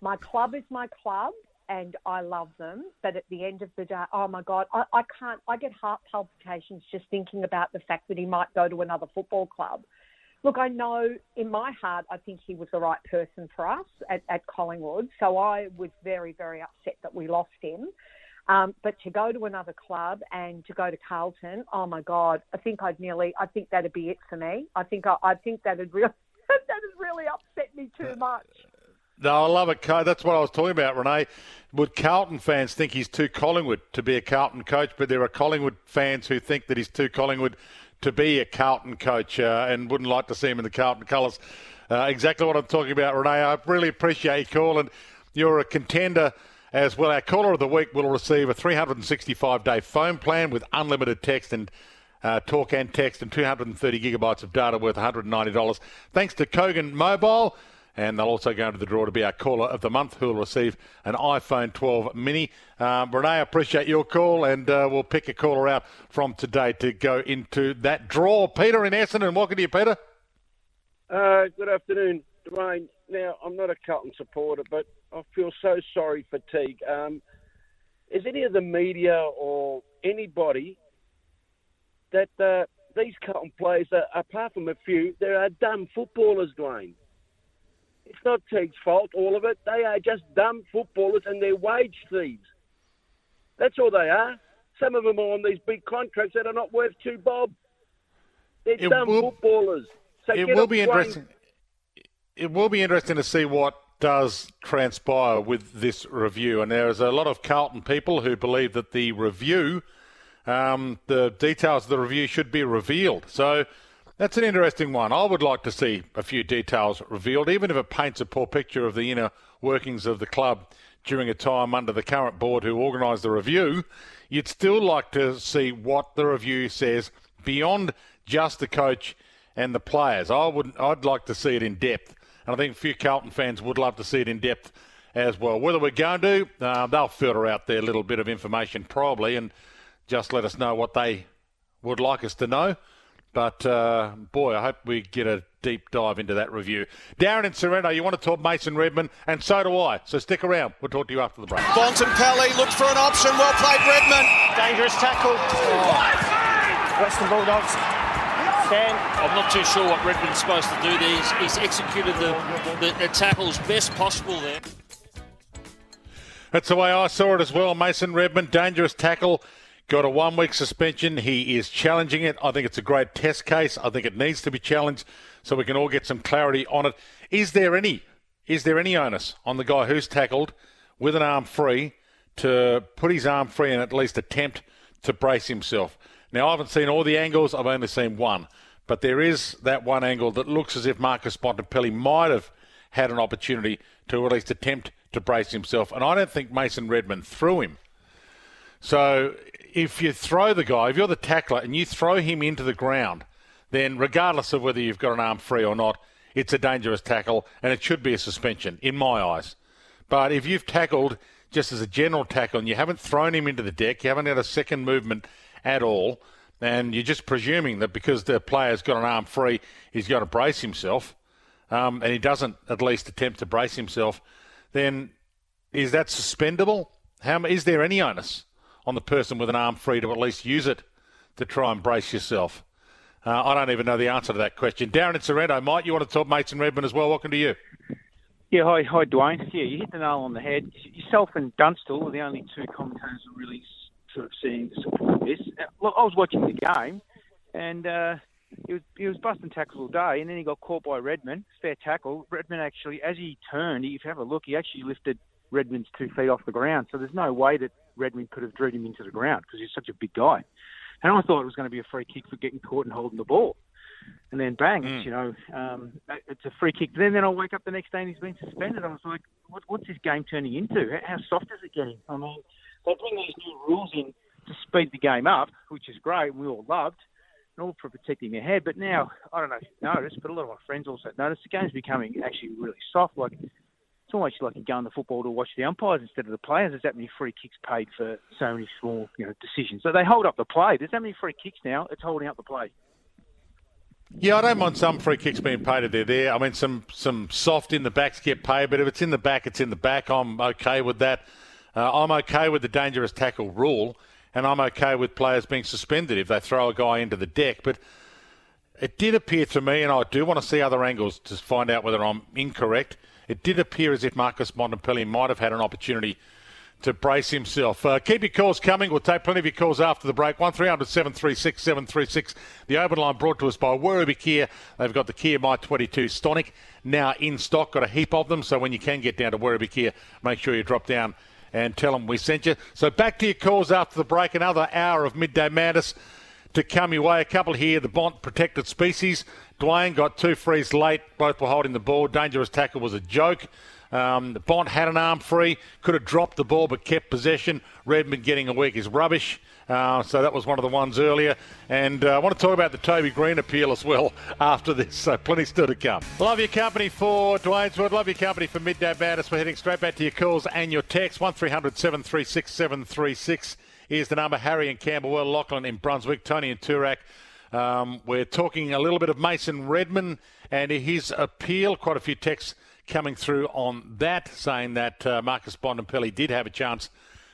My club is my club and I love them. But at the end of the day, oh my God, I can't. I get heart palpitations just thinking about the fact that he might go to another football club. Look, I know in my heart, I think he was the right person for us at Collingwood. So I was very, very upset that we lost him. But to go to another club and to go to Carlton, oh my God, I think that'd be it for me. I think that'd really upset me too much. No, I love it. That's what I was talking about, Renee. Would Carlton fans think he's too Collingwood to be a Carlton coach? But there are Collingwood fans who think that he's too Collingwood to be a Carlton coach and wouldn't like to see him in the Carlton colours. Exactly what I'm talking about, Renee. I really appreciate your call, and you're a contender as well. Our caller of the week will receive a 365-day phone plan with unlimited text and talk and text, and 230 gigabytes of data worth $190. Thanks to Kogan Mobile. And they'll also go into the draw to be our caller of the month, who will receive an iPhone 12 mini. Renee, I appreciate your call, and we'll pick a caller out from today to go into that draw. Peter in Essendon, welcome to you, Peter. Good afternoon, Dwayne. Now, I'm not a Carlton supporter, but I feel so sorry for Teague. Is any of the media or anybody that these Carlton players, apart from a few, they are dumb footballers, Dwayne? It's not Teague's fault, all of it. They are just dumb footballers and they're wage thieves. That's all they are. Some of them are on these big contracts that are not worth two bob. They're dumb footballers. So it will be interesting. It will be interesting to see what does transpire with this review. And there is a lot of Carlton people who believe that the review, the details of the review should be revealed. So that's an interesting one. I would like to see a few details revealed, even if it paints a poor picture of the inner workings of the club during a time under the current board who organised the review. You'd still like to see what the review says beyond just the coach and the players. I'd like to see it in depth, and I think a few Carlton fans would love to see it in depth as well. Whether we're going to, they'll filter out their little bit of information probably and just let us know what they would like us to know. But, boy, I hope we get a deep dive into that review. Darren in Sorrento, you want to talk Mason Redman, and so do I. So stick around. We'll talk to you after the break. Bontempelli looked for an option. Well played, Redman. Dangerous tackle. Western Bulldogs. Stand. I'm not too sure what Redman's supposed to do there. He's executed the tackles best possible there. That's the way I saw it as well. Mason Redman, dangerous tackle. Got a 1 week suspension. He is challenging it. I think it's a great test case. I think it needs to be challenged so we can all get some clarity on it. Is there any onus on the guy who's tackled with an arm free to put his arm free and at least attempt to brace himself? Now, I haven't seen all the angles. I've only seen one. But there is that one angle that looks as if Marcus Bontempelli might have had an opportunity to at least attempt to brace himself. And I don't think Mason Redman threw him. So if you throw the guy, if you're the tackler and you throw him into the ground, then regardless of whether you've got an arm free or not, it's a dangerous tackle and it should be a suspension, in my eyes. But if you've tackled just as a general tackle and you haven't thrown him into the deck, you haven't had a second movement at all, and you're just presuming that because the player's got an arm free, he's got to brace himself, and he doesn't at least attempt to brace himself, then is that suspendable? Is there any onus on the person with an arm free to at least use it to try and brace yourself? I don't even know the answer to that question. Darren in Sorrento, Mike, you want to talk Mason Redman as well? Welcome to you. Yeah, hi, Dwayne. Yeah, you hit the nail on the head. Yourself and Dunstall are the only two commentators who really sort of seeing support this. Look, I was watching the game, and he was busting tackles all day, and then he got caught by Redman. Fair tackle. Redman actually, as he turned, if you have a look, he actually lifted Redman's 2 feet off the ground. So there's no way that Redman could have driven him into the ground because he's such a big guy. And I thought it was going to be a free kick for getting caught and holding the ball. And then bang, it's a free kick. Then I wake up the next day and he's been suspended. I was like, what's this game turning into? How soft is it getting? I mean, they bring these new rules in to speed the game up, which is great. We all loved, and all for protecting their head. But now, I don't know if you've noticed, but a lot of my friends also noticed the game's becoming actually really soft. Like, it's almost like you go in the football to watch the umpires instead of the players. There's that many free kicks paid for so many small, decisions. So they hold up the play. There's that many free kicks now. It's holding up the play. Yeah, I don't mind some free kicks being paid if they're there. I mean, some soft in the backs get paid, but if it's in the back, it's in the back. I'm okay with that. I'm okay with the dangerous tackle rule, and I'm okay with players being suspended if they throw a guy into the deck. But it did appear to me, and I do want to see other angles to find out whether I'm incorrect, it did appear as if Marcus Bontempelli might have had an opportunity to brace himself. Keep your calls coming. We'll take plenty of your calls after the break. 1300 736 736. The open line brought to us by Werribee Kia. They've got the Kia My22 Stonic now in stock. Got a heap of them, so when you can get down to Werribee Kia, make sure you drop down and tell them we sent you. So back to your calls after the break. Another hour of Midday Madness to come your way. A couple here, the Bont protected species. Dwayne got 2 frees late. Both were holding the ball. Dangerous tackle was a joke. Bont had an arm free, could have dropped the ball but kept possession. Redmond getting a week is rubbish. So that was one of the ones earlier. And I want to talk about the Toby Green appeal as well after this. So plenty still to come. Love your company for Dwayne's Wood. Love your company for Midday Madness. We're heading straight back to your calls and your texts. 1300 736 736 is the number. Harry in Camberwell, Lachlan in Brunswick, Tony in Toorak. We're talking a little bit of Mason Redmond and his appeal. Quite a few texts coming through on that, saying that Marcus Bontempelli did have a chance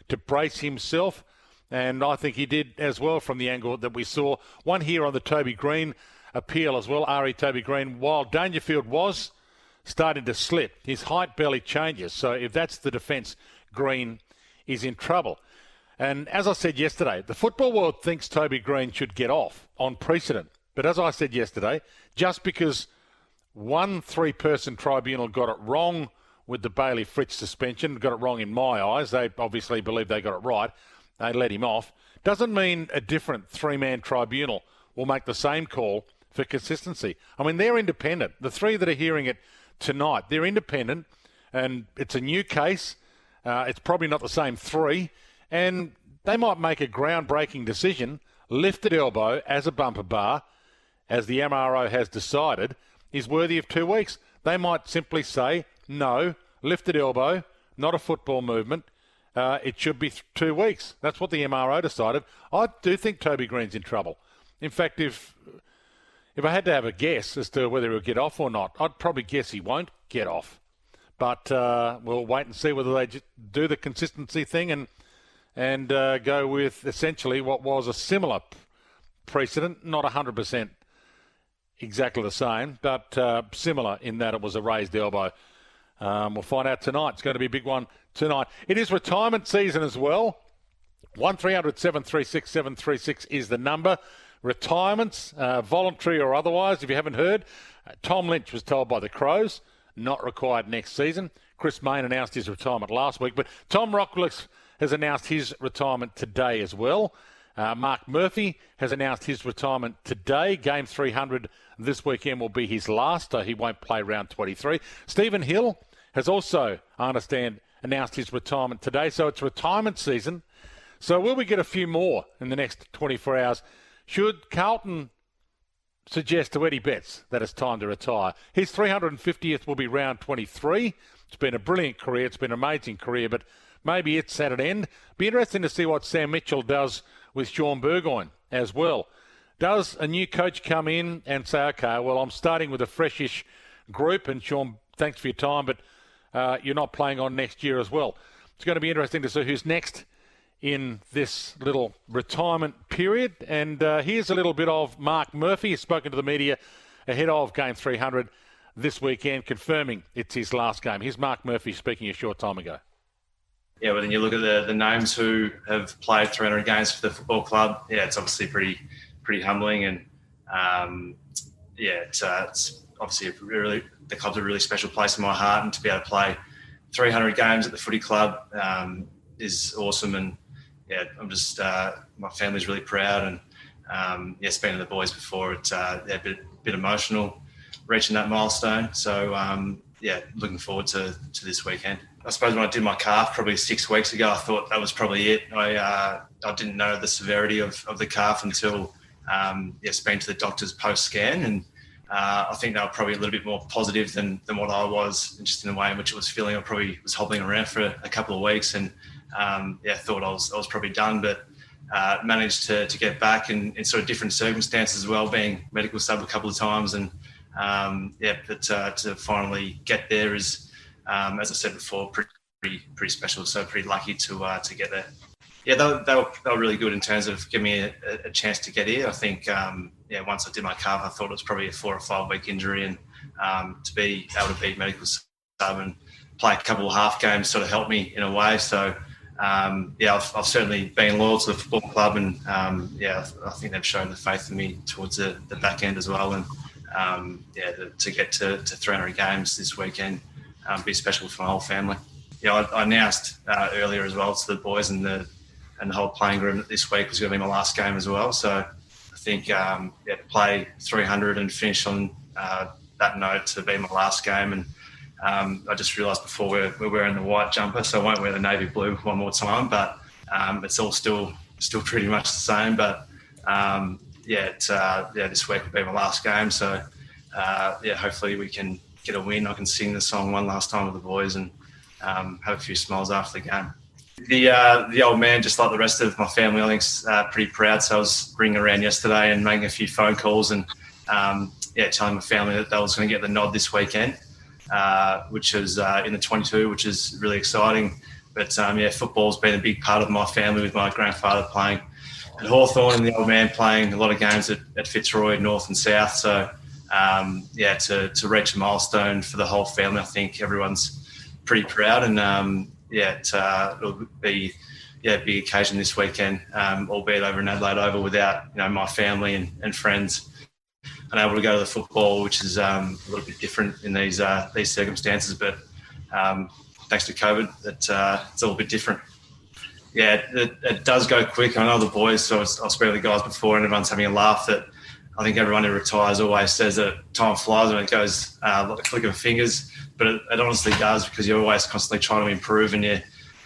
to brace himself. And I think he did as well from the angle that we saw. One here on the Toby Green appeal as well, R.E. Toby Green. While Dangerfield was starting to slip, his height barely changes. So if that's the defence, Green is in trouble. And as I said yesterday, the football world thinks Toby Green should get off on precedent. But as I said yesterday, just because one three-person tribunal got it wrong with the Bailey Fritz suspension, got it wrong in my eyes, they obviously believe they got it right, they let him off, doesn't mean a different three-man tribunal will make the same call for consistency. I mean, they're independent. The three that are hearing it tonight, they're independent, and it's a new case. It's probably not the same three, and they might make a groundbreaking decision, lifted elbow as a bumper bar, as the MRO has decided, is worthy of 2 weeks. They might simply say, no, lifted elbow, not a football movement, it should be 2 weeks. That's what the MRO decided. I do think Toby Green's in trouble. In fact, if I had to have a guess as to whether he'll get off or not, I'd probably guess he won't get off. But we'll wait and see whether they just do the consistency thing and go with essentially what was a similar precedent, not 100% exactly the same, but similar in that it was a raised elbow. We'll find out tonight. It's going to be a big one tonight. It is retirement season as well. 1300 736 736 is the number. Retirements, voluntary or otherwise, if you haven't heard. Tom Lynch was told by the Crows, not required next season. Chris Mayne announced his retirement last week, but Tom Rockliff has announced his retirement today as well. Mark Murphy has announced his retirement today. Game 300 this weekend will be his last, so he won't play round 23. Stephen Hill has also, I understand, announced his retirement today. So it's retirement season. So will we get a few more in the next 24 hours? Should Carlton suggest to Eddie Betts that it's time to retire? His 350th will be round 23. It's been a brilliant career. It's been an amazing career, but maybe it's at an end. Be interesting to see what Sam Mitchell does with Sean Burgoyne as well. Does a new coach come in and say, okay, well, I'm starting with a freshish group, and Sean, thanks for your time, but you're not playing on next year as well. It's going to be interesting to see who's next in this little retirement period. And here's a little bit of Mark Murphy. He's spoken to the media ahead of Game 300 this weekend, confirming it's his last game. Here's Mark Murphy speaking a short time ago. Yeah, well, then you look at the names who have played 300 games for the football club. Yeah, it's obviously pretty humbling, and it's obviously the club's a really special place in my heart, and to be able to play 300 games at the footy club is awesome. And yeah, I'm just my family's really proud, and speaking to the boys before, it's a bit emotional reaching that milestone. So looking forward to this weekend. I suppose when I did my calf probably 6 weeks ago, I thought that was probably it. I didn't know the severity of the calf until speaking to the doctors post-scan, and I think they were probably a little bit more positive than what I was, just in the way in which it was feeling. I probably was hobbling around for a couple of weeks, and thought I was probably done, but managed to get back in sort of different circumstances as well, being medical sub a couple of times, and but to finally get there is, as I said before, pretty special. So pretty lucky to get there. Yeah, they were really good in terms of giving me a chance to get here. I think once I did my calf, I thought it was probably a 4 or 5 week injury, and to be able to beat medical sub and play a couple of half games sort of helped me in a way. So I've certainly been loyal to the football club, and I think they've shown the faith in me towards the back end as well. And to get to 300 games this weekend be special for my whole family. I announced earlier as well to the boys and the whole playing group that this week was going to be my last game as well. So I think to play 300 and finish on that note to be my last game, and I just realised before we're wearing the white jumper, so I won't wear the navy blue one more time. But it's all still pretty much the same. But this week will be my last game. So hopefully we can get a win. I can sing the song one last time with the boys and have a few smiles after the game. The old man, just like the rest of my family, I think's pretty proud. So I was ringing around yesterday and making a few phone calls and telling my family that they was going to get the nod this weekend, which is in the 22, which is really exciting. But football's been a big part of my family, with my grandfather playing at Hawthorn and the old man playing a lot of games at Fitzroy, North and South. So to reach a milestone for the whole family, I think everyone's pretty proud. And it'll be a big occasion this weekend, albeit over in Adelaide Oval without my family and friends unable to go to the football, which is a little bit different in these circumstances. But thanks to COVID, it's all a bit different. Yeah, it does go quick. I know the boys, so I've spoken to the guys before, and everyone's having a laugh that I think everyone who retires always says that time flies when it goes like a click of fingers. But it honestly does, because you're always constantly trying to improve, and you're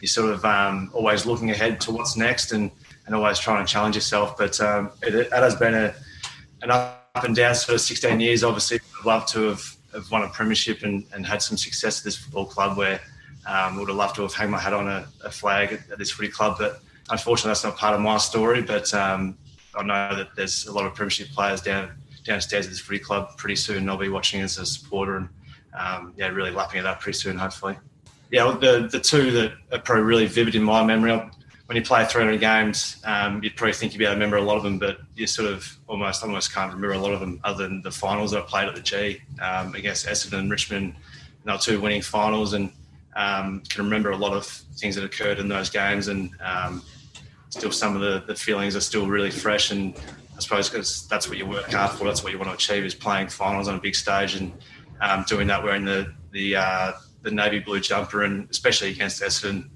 sort of always looking ahead to what's next and always trying to challenge yourself. But it has been an up and down sort of 16 years. Obviously, I'd love to have won a premiership and had some success at this football club, where I would have loved to have hung my hat on a flag at this footy club. But unfortunately, that's not part of my story. But I know that there's a lot of premiership players downstairs at this footy club pretty soon. I'll be watching as a supporter and really lapping it up pretty soon, hopefully. Yeah, the two that are probably really vivid in my memory, when you play 300 games, you'd probably think you'd be able to remember a lot of them, but you sort of almost can't remember a lot of them, other than the finals that I played at the G against Essendon and Richmond. They were two winning finals, and can remember a lot of things that occurred in those games, and still some of the feelings are still really fresh. And I suppose because that's what you work hard for, that's what you want to achieve, is playing finals on a big stage, and doing that wearing the navy blue jumper, and especially against Essendon.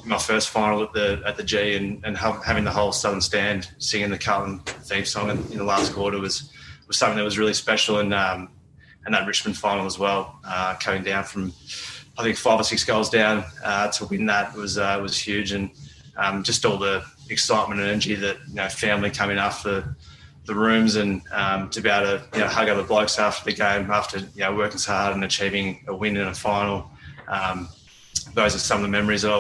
My first final at the G, and having the whole Southern Stand singing the Carlton theme song in the last quarter was something that was really special. And that Richmond final as well, coming down from I think 5 or 6 goals down to win that was huge. And just all the excitement and energy that family coming after the rooms, and to be able to hug other blokes after the game, after working so hard and achieving a win in a final. Those are some of the memories that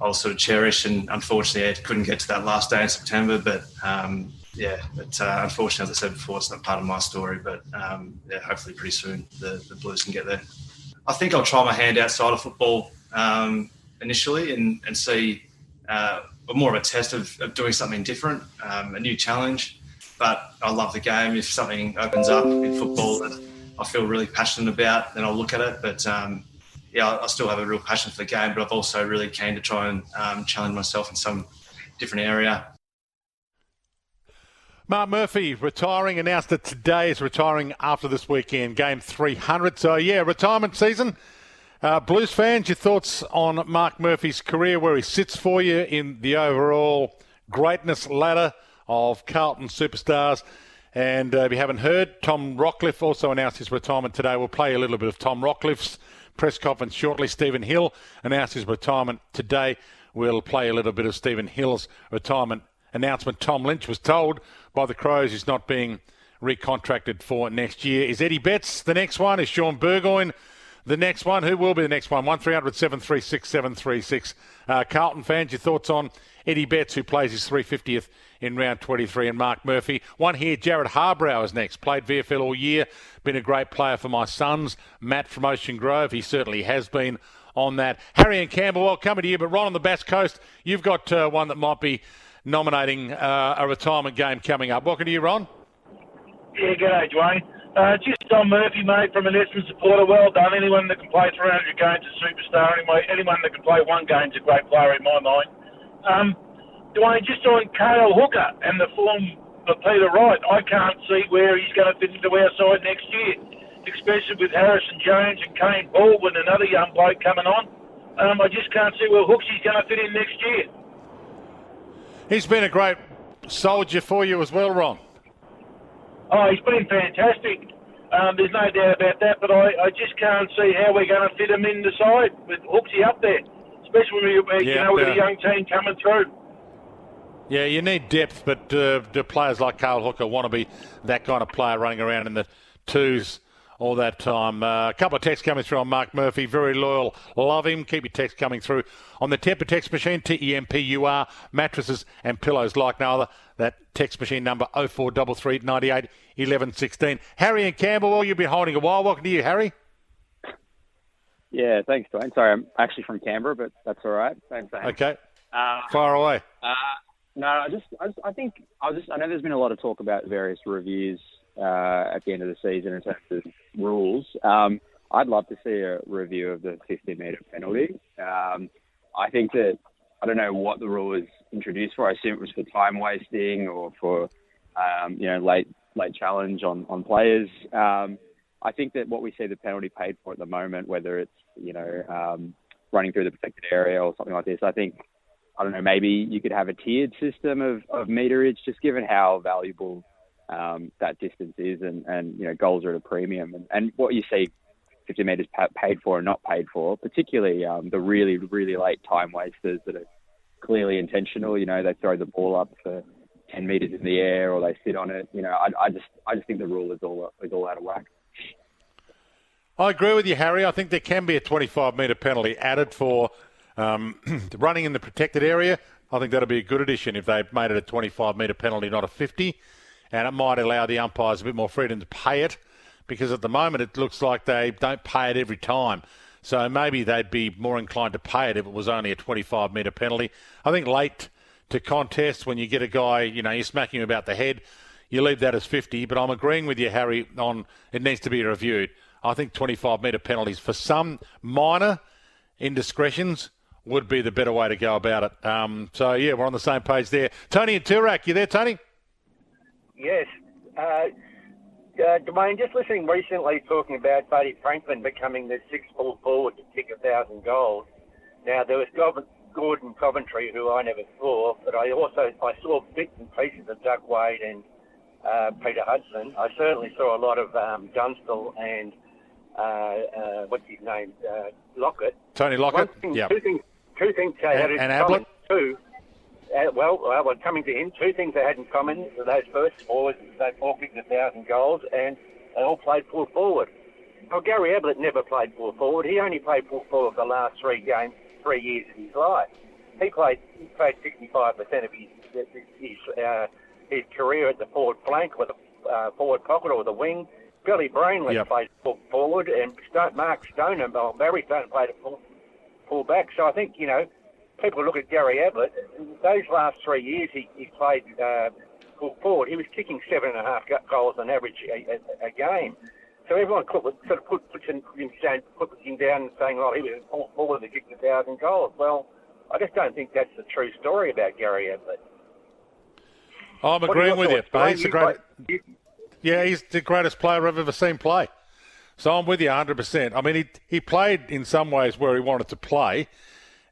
I'll sort of cherish. And unfortunately, I couldn't get to that last day in September. But unfortunately, as I said before, it's not part of my story. But hopefully pretty soon the Blues can get there. I think I'll try my hand outside of football initially and see more of a test of doing something different, a new challenge. But I love the game. If something opens up in football that I feel really passionate about, then I'll look at it. But I still have a real passion for the game, but I'm also really keen to try and challenge myself in some different area. Mark Murphy retiring, announced that today is retiring after this weekend, game 300. So, retirement season. Blues fans, your thoughts on Mark Murphy's career, where he sits for you in the overall greatness ladder of Carlton superstars. And if you haven't heard, Tom Rockliff also announced his retirement today. We'll play a little bit of Tom Rockliff's press conference shortly. Stephen Hill announced his retirement today. We'll play a little bit of Stephen Hill's retirement announcement. Tom Lynch was told by the Crows he's not being recontracted for next year. Is Eddie Betts the next one? Is Sean Burgoyne the next one? Who will be the next one? 1300 736 736. Carlton fans, your thoughts on Eddie Betts, who plays his 350th in round 23, and Mark Murphy. One here, Jared Harbrow is next. Played VFL all year. Been a great player for my sons. Matt from Ocean Grove, he certainly has been on that. Harry and Campbell, well, coming to you, but Ron on the Bass Coast, you've got one that might be nominating a retirement game coming up. Welcome to you, Ron. Yeah, g'day, Dwayne. Just on Murphy, mate, from an Essendon supporter, well done. Anyone that can play 300 games is a superstar. Anyone that can play one game is a great player in my mind. Dwayne, just on Cale Hooker and the form of Peter Wright, I can't see where he's going to fit into our side next year, especially with Harrison Jones and Kane Baldwin, another young bloke coming on. I just can't see where Hooksy's going to fit in next year. He's been a great soldier for you as well, Ron. Oh, he's been fantastic. There's no doubt about that, but I just can't see how we're going to fit him in the side with Hooksy up there, especially with a young team coming through. Yeah, you need depth, but do players like Carl Hooker want to be that kind of player running around in the twos all that time? A couple of texts coming through on Mark Murphy. Very loyal. Love him. Keep your text coming through on the Tempur text machine, TEMPUR, mattresses and pillows like no other. That text machine number 0433 98 11 16. Harry and Campbell, you've been holding a while. Welcome to you, Harry. Yeah, thanks, Dwayne. Sorry, I'm actually from Canberra, but that's all right. Same. Okay. Far away. No, I know there's been a lot of talk about various reviews at the end of the season in terms of rules. I'd love to see a review of the 50-metre penalty. I think that, I don't know what the rule was introduced for. I assume it was for time wasting or for, late challenge on players. I think that what we see the penalty paid for at the moment, whether it's, running through the protected area or something like this, I don't know, maybe you could have a tiered system of meterage, just given how valuable that distance is, and goals are at a premium. And what you see 50 metres paid for and not paid for, particularly the really, really late time wasters that are clearly intentional. They throw the ball up for 10 metres in the air or they sit on it. I just think the rule is all out of whack. I agree with you, Harry. I think there can be a 25-metre penalty added for running in the protected area. I think that'd be a good addition if they made it a 25-metre penalty, not a 50. And it might allow the umpires a bit more freedom to pay it, because at the moment it looks like they don't pay it every time. So maybe they'd be more inclined to pay it if it was only a 25-metre penalty. I think late to contest, when you get a guy, you're smacking him about the head, you leave that as 50. But I'm agreeing with you, Harry, on it needs to be reviewed. I think 25-metre penalties for some minor indiscretions would be the better way to go about it. We're on the same page there. Tony and Toorak, you there, Tony? Yes. Dwayne, just listening recently talking about Buddy Franklin becoming the sixth full forward to kick 1,000 goals. Now, there was Gordon Coventry, who I never saw, but I saw bits and pieces of Doug Wade and Peter Hudson. I certainly saw a lot of Dunstall and what's his name, Lockett. Tony Lockett. Yeah. Two things they had in common Ablett. too. Coming to him, two things they had in common. Those first four was they all kicked 1,000 goals and they all played full forward. Well, Gary Ablett never played full forward. He only played full forward the last 3 years of his life. He played 65% of his career at the forward flank or the forward pocket or the wing. Billy Brainley played full forward, and Mark Stoner, Barry Stoner played at full back. So I think, people look at Gary Ablett. Those last 3 years he played full forward. He was kicking 7.5 goals on average a game. So everyone puts him down and saying, he was full forward that kicked 1,000 goals. Well, I just don't think that's the true story about Gary Ablett. I'm agreeing with you. He's the greatest player I've ever seen play. So I'm with you 100%. I mean, he played in some ways where he wanted to play,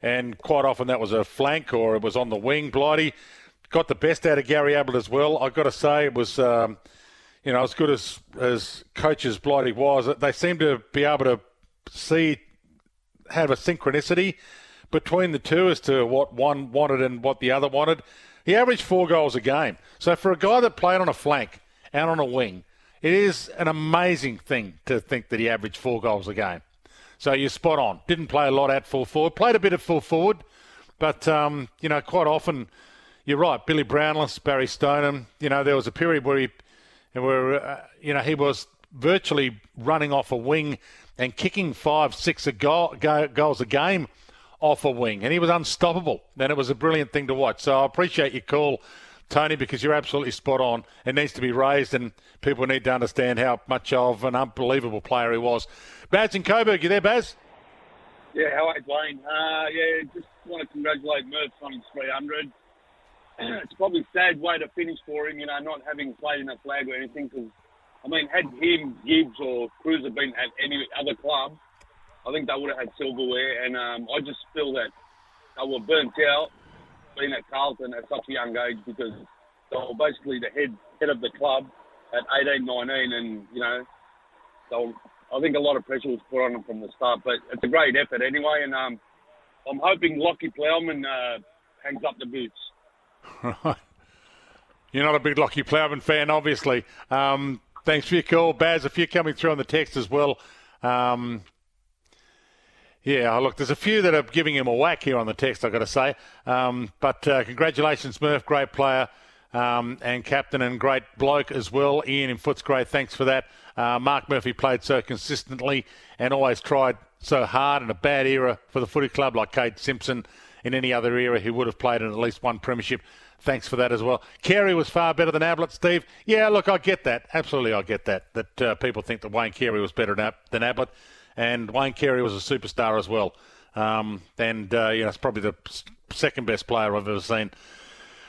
and quite often that was a flank or it was on the wing. Blighty got the best out of Gary Ablett as well. I've got to say it was, as good as coaches Blighty was, they seemed to be able to have a synchronicity between the two as to what one wanted and what the other wanted. He averaged 4 goals a game. So for a guy that played on a flank and on a wing, it is an amazing thing to think that he averaged 4 goals a game. So you're spot on. Didn't play a lot at full forward. Played a bit at full forward. But, quite often, you're right, Billy Brownless, Barry Stoneham, there was a period where he was virtually running off a wing and kicking 5-6 goals a game off a wing. And he was unstoppable. And it was a brilliant thing to watch. So I appreciate your call, Tony, because you're absolutely spot on. It needs to be raised, and people need to understand how much of an unbelievable player he was. Baz in Coburg, you there, Baz? Yeah, how are you, Dwayne? Just want to congratulate Murph on his 300. It's probably a sad way to finish for him, not having played in a flag or anything, because, had him, Gibbs or Cruiser been at any other club, I think they would have had silverware, and I just feel that they were burnt out being at Carlton at such a young age, because they were basically the head of the club at 18, 19, and, I think a lot of pressure was put on them from the start, but it's a great effort anyway, and I'm hoping Lockie Plowman hangs up the boots. Right. You're not a big Lockie Plowman fan, obviously. Thanks for your call, Baz. A few coming through on the text as well. Yeah, look, there's a few that are giving him a whack here on the text, I've got to say. But congratulations, Murph, great player and captain and great bloke as well. Ian in Footscray, thanks for that. Mark Murphy played so consistently and always tried so hard in a bad era for the footy club like Cade Simpson. In any other era, he would have played in at least one premiership. Thanks for that as well. Carey was far better than Ablett, Steve. Yeah, look, I get that. Absolutely, I get that. That people think that Wayne Carey was better than Ablett. And Wayne Carey was a superstar as well. It's probably the second best player I've ever seen.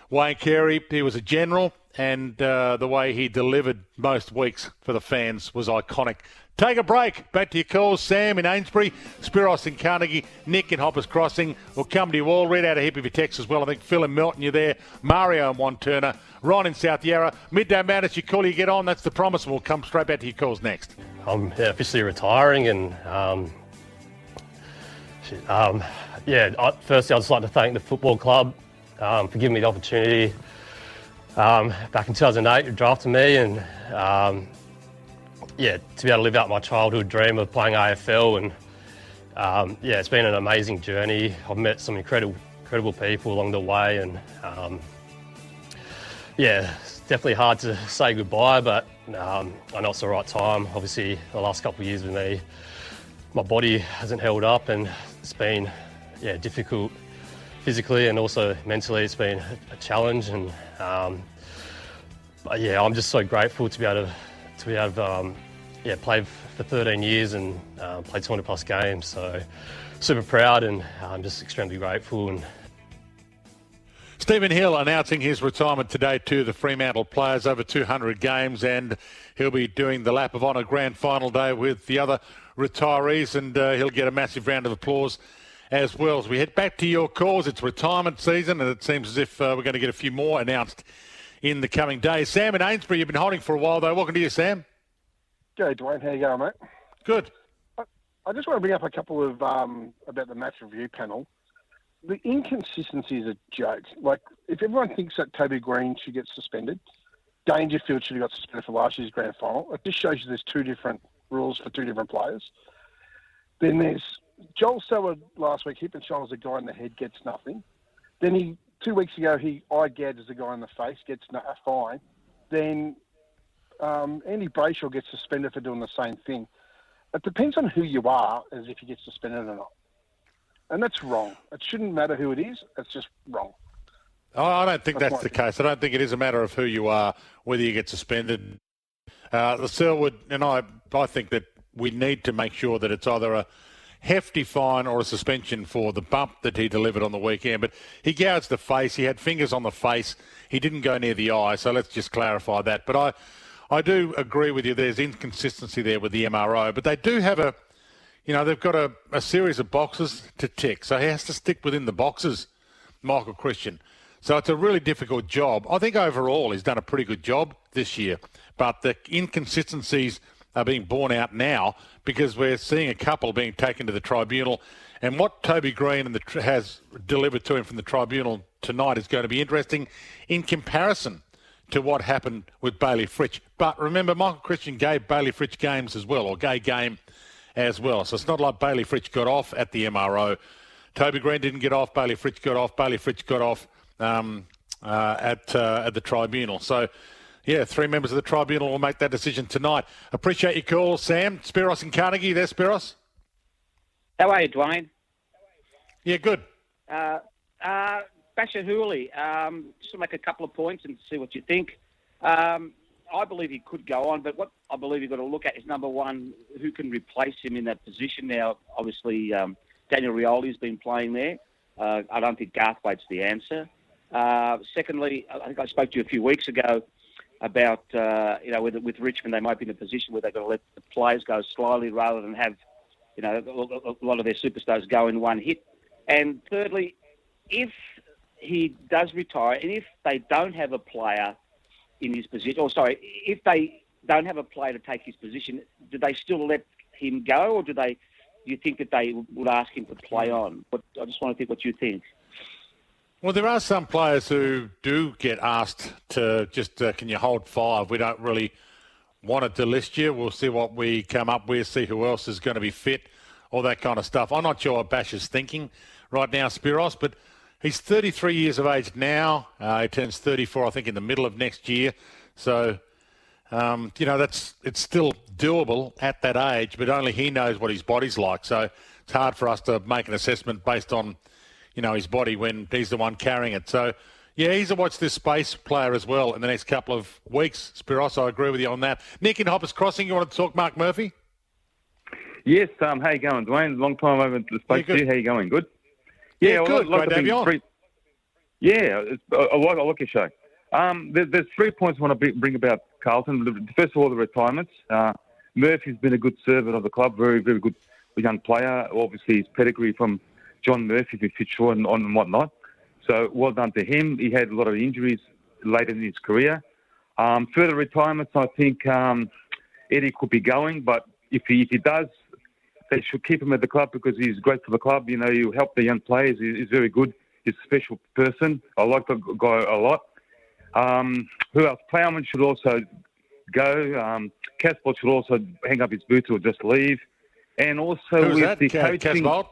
Wayne Carey, he was a general, and the way he delivered most weeks for the fans was iconic. Take a break. Back to your calls. Sam in Amesbury, Spiros in Carnegie, Nick in Hoppers Crossing. We'll come to you all. Read out a heap of your texts as well. I think Phil in Melton, you're there. Mario in Wanturna. Ron in South Yarra. Midday Madness, you call, you get on. That's the promise. We'll come straight back to your calls next. I'm officially retiring, and firstly, I'd just like to thank the football club for giving me the opportunity. Back in 2008, you drafted me, and to be able to live out my childhood dream of playing AFL, and it's been an amazing journey. I've met some incredible people along the way, and it's definitely hard to say goodbye, but I know it's the right time. Obviously, the last couple of years with me, my body hasn't held up, and it's been difficult physically and also mentally. It's been a challenge, and I'm just so grateful to be able to play for 13 years and play 200 plus games. So super proud, and I'm just extremely grateful. And Stephen Hill announcing his retirement today to the Fremantle players, over 200 games, and he'll be doing the Lap of Honour Grand Final day with the other retirees, and he'll get a massive round of applause as well. As we head back to your calls, it's retirement season, and it seems as if we're going to get a few more announced in the coming days. Sam in Amesbury, you've been holding for a while, though. Welcome to you, Sam. G'day, Dwayne. How you going, mate? Good. I just want to bring up a couple of about the match review panel. The inconsistency is a joke. Like, if everyone thinks that Toby Green should get suspended, Dangerfield should have got suspended for last year's grand final. It just shows you there's two different rules for two different players. Then there's Joel Selwood last week, hip and shoulders a guy in the head, gets nothing. Then 2 weeks ago, eye gouges a guy in the face, gets a fine. Then Andy Brayshaw gets suspended for doing the same thing. It depends on who you are as if you get suspended or not. And that's wrong. It shouldn't matter who it is. It's just wrong. Oh, I don't think that's the case. I don't think it is a matter of who you are, whether you get suspended. The Selwood, and I think that we need to make sure that it's either a hefty fine or a suspension for the bump that he delivered on the weekend. But he gouged the face. He had fingers on the face. He didn't go near the eye. So let's just clarify that. But I do agree with you. There's inconsistency there with the MRO. But they do have they've got a series of boxes to tick. So he has to stick within the boxes, Michael Christian. So it's a really difficult job. I think overall he's done a pretty good job this year. But the inconsistencies are being borne out now because we're seeing a couple being taken to the tribunal. And what Toby Green has delivered to him from the tribunal tonight is going to be interesting in comparison to what happened with Bailey Fritsch. But remember, Michael Christian gave Bailey Fritsch games as well, or gay game as well. So it's not like Bailey Fritsch got off at the MRO. Toby Green didn't get off. Bailey Fritsch got off. Bailey Fritsch got off at the tribunal. So, three members of the tribunal will make that decision tonight. Appreciate your call, Sam. Spiros in Carnegie. There, Spiros. How are you, Dwayne? Yeah, good. Basher Hooley, just to make a couple of points and see what you think. I believe he could go on, but what I believe you've got to look at is, number one, who can replace him in that position. Now, obviously, Daniel Rioli's been playing there. I don't think Garthwaite's the answer. Secondly, I think I spoke to you a few weeks ago about, with Richmond, they might be in a position where they've got to let the players go slowly rather than have, a lot of their superstars go in one hit. And thirdly, if he does retire, and if they don't have a player in his position, if they don't have a player to take his position, do they still let him go, or do you think that they would ask him to play on? But I just want to think what you think. Well, there are some players who do get asked to just, can you hold 5? We don't really want it to list you. We'll see what we come up with, see who else is going to be fit, all that kind of stuff. I'm not sure what Bash is thinking right now, Spiros, but he's 33 years of age now. He turns 34, I think, in the middle of next year. So, it's still doable at that age, but only he knows what his body's like. So it's hard for us to make an assessment based on, his body when he's the one carrying it. So, yeah, he's a watch this space player as well in the next couple of weeks. Spiros, I agree with you on that. Nick in Hoppers Crossing, you want to talk Mark Murphy? Yes, how you going, Dwayne? Long time over to spoke to you. How you going? Good? Yeah, good. Great to have you on. I like your show. There's 3 points I want to bring about Carlton. First of all, the retirements. Murphy's been a good servant of the club, very, very good young player. Obviously, his pedigree from John Murphy, who fit short and whatnot. So well done to him. He had a lot of injuries later in his career. Further retirements, I think Eddie could be going, but if he does, they should keep him at the club because he's great for the club. He'll help the young players. He's very good. He's a special person. I like the guy a lot. Who else? Plowman should also go. Casbolt should also hang up his boots or just leave. And also Who's with that? the coaching... Casbolt?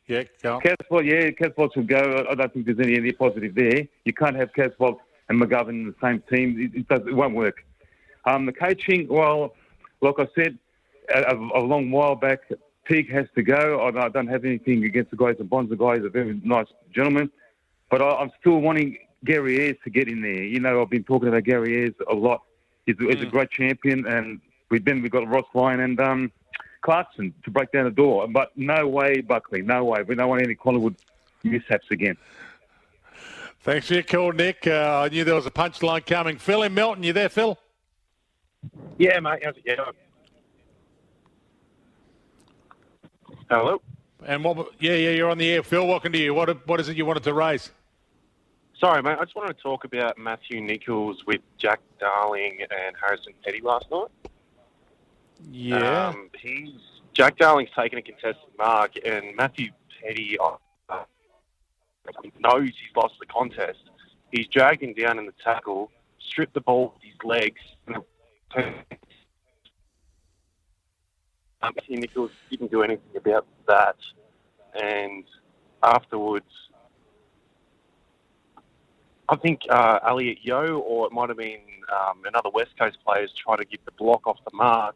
Yeah, go on. Casbolt should go. I don't think there's any positive there. You can't have Casbolt and McGovern in the same team. It won't work. The coaching, well, like I said, a long while back, Teague has to go. I don't have anything against the guys. The Bonds, guy is a very nice gentleman. But I'm still wanting Gary Ayres to get in there. I've been talking about Gary Ayres a lot. He's a great champion, and we've got Ross Lyon and Clarkson to break down the door. But no way, Buckley, no way. We don't want any Collingwood mishaps again. Thanks for your call, Nick. I knew there was a punchline coming. Phil in Melton, you there, Phil? Yeah, mate. How's it going? Hello? And you're on the air. Phil, welcome to you. What is it you wanted to raise? Sorry, mate. I just wanted to talk about Matthew Nichols with Jack Darling and Harrison Petty last night. Yeah. Jack Darling's taken a contested mark, and Matthew Petty knows he's lost the contest. He's dragged him down in the tackle, stripped the ball with his legs, and Matthew Nichols didn't do anything about that. And afterwards, I think Elliot Yeo, or it might have been another West Coast player, tried to get the block off the mark,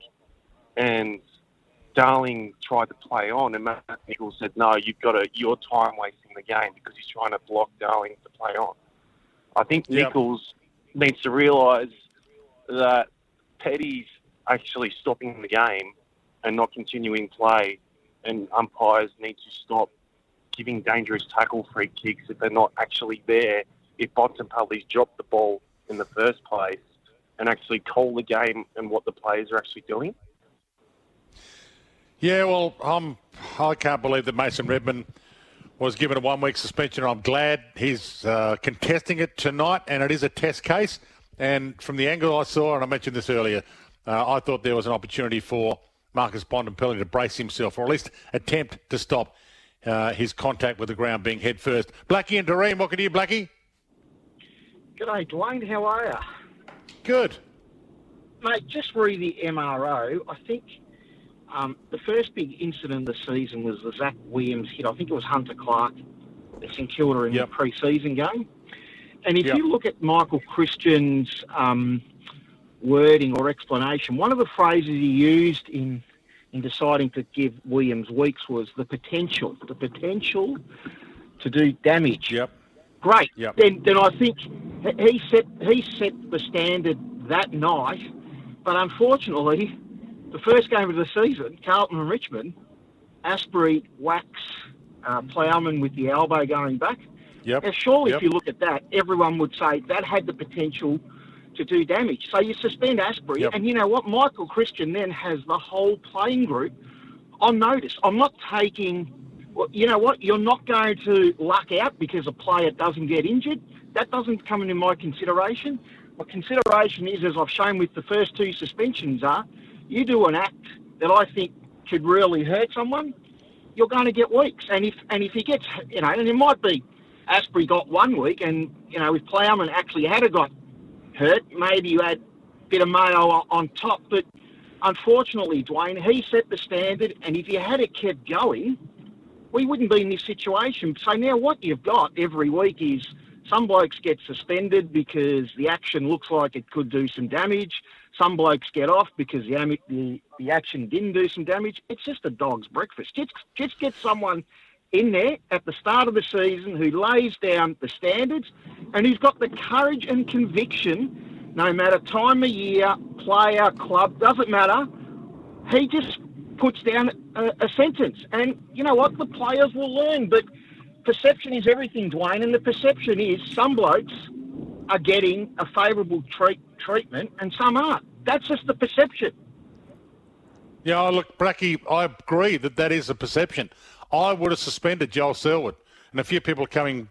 and Darling tried to play on, and Matt Nichols said, "No, you're time wasting the game," because he's trying to block Darling to play on. I think Nichols needs to realise that Petty's actually stopping the game and not continuing play, and umpires need to stop giving dangerous tackle free kicks if they're not actually there. If Bontempelli's dropped the ball in the first place, and actually call the game and what the players are actually doing. Yeah, well, I can't believe that Mason Redman was given a 1-week suspension. I'm glad he's contesting it tonight, and it is a test case. And from the angle I saw, and I mentioned this earlier, I thought there was an opportunity for Marcus Bontempelli to brace himself, or at least attempt to stop his contact with the ground being head first. Blackie and Doreen, welcome to you, Blackie. G'day, Dwayne. How are you? Good. Mate, just re the MRO. I think the first big incident of the season was the Zach Williams hit. I think it was Hunter Clark at St Kilda in the pre-season game. And if you look at Michael Christian's wording or explanation, one of the phrases he used in deciding to give Williams weeks was the potential to do damage. Great. Then I think he set the standard that night, but unfortunately, the first game of the season, Carlton and Richmond, Asprey whacks Plowman with the elbow going back. Now, surely, if you look at that, everyone would say that had the potential to do damage. So you suspend Asprey, and you know what? Michael Christian then has the whole playing group on notice. I'm not taking... Well, you know what? You're not going to luck out because a player doesn't get injured. That doesn't come into my consideration. my consideration is, as I've shown with the first two suspensions, you do an act that I think could really hurt someone, you're going to get weeks. And if he gets, and it might be Asprey got 1 week, and if Plowman actually had got hurt, maybe you had a bit of mayo on top. But unfortunately, Dwayne, he set the standard, and if you had it kept going, we wouldn't be in this situation. So now what you've got every week is some blokes get suspended because the action looks like it could do some damage. Some blokes get off because the action didn't do some damage. It's just a dog's breakfast. Just get someone in there at the start of the season who lays down the standards and who's got the courage and conviction, no matter time of year, player, club, doesn't matter. He just puts down a sentence. And you know what? The players will learn. But perception is everything, Dwayne, and the perception is some blokes are getting a favourable treatment and some aren't. That's just the perception. Yeah, look, Bracky, I agree that is a perception. I would have suspended Joel Selwood. And a few people coming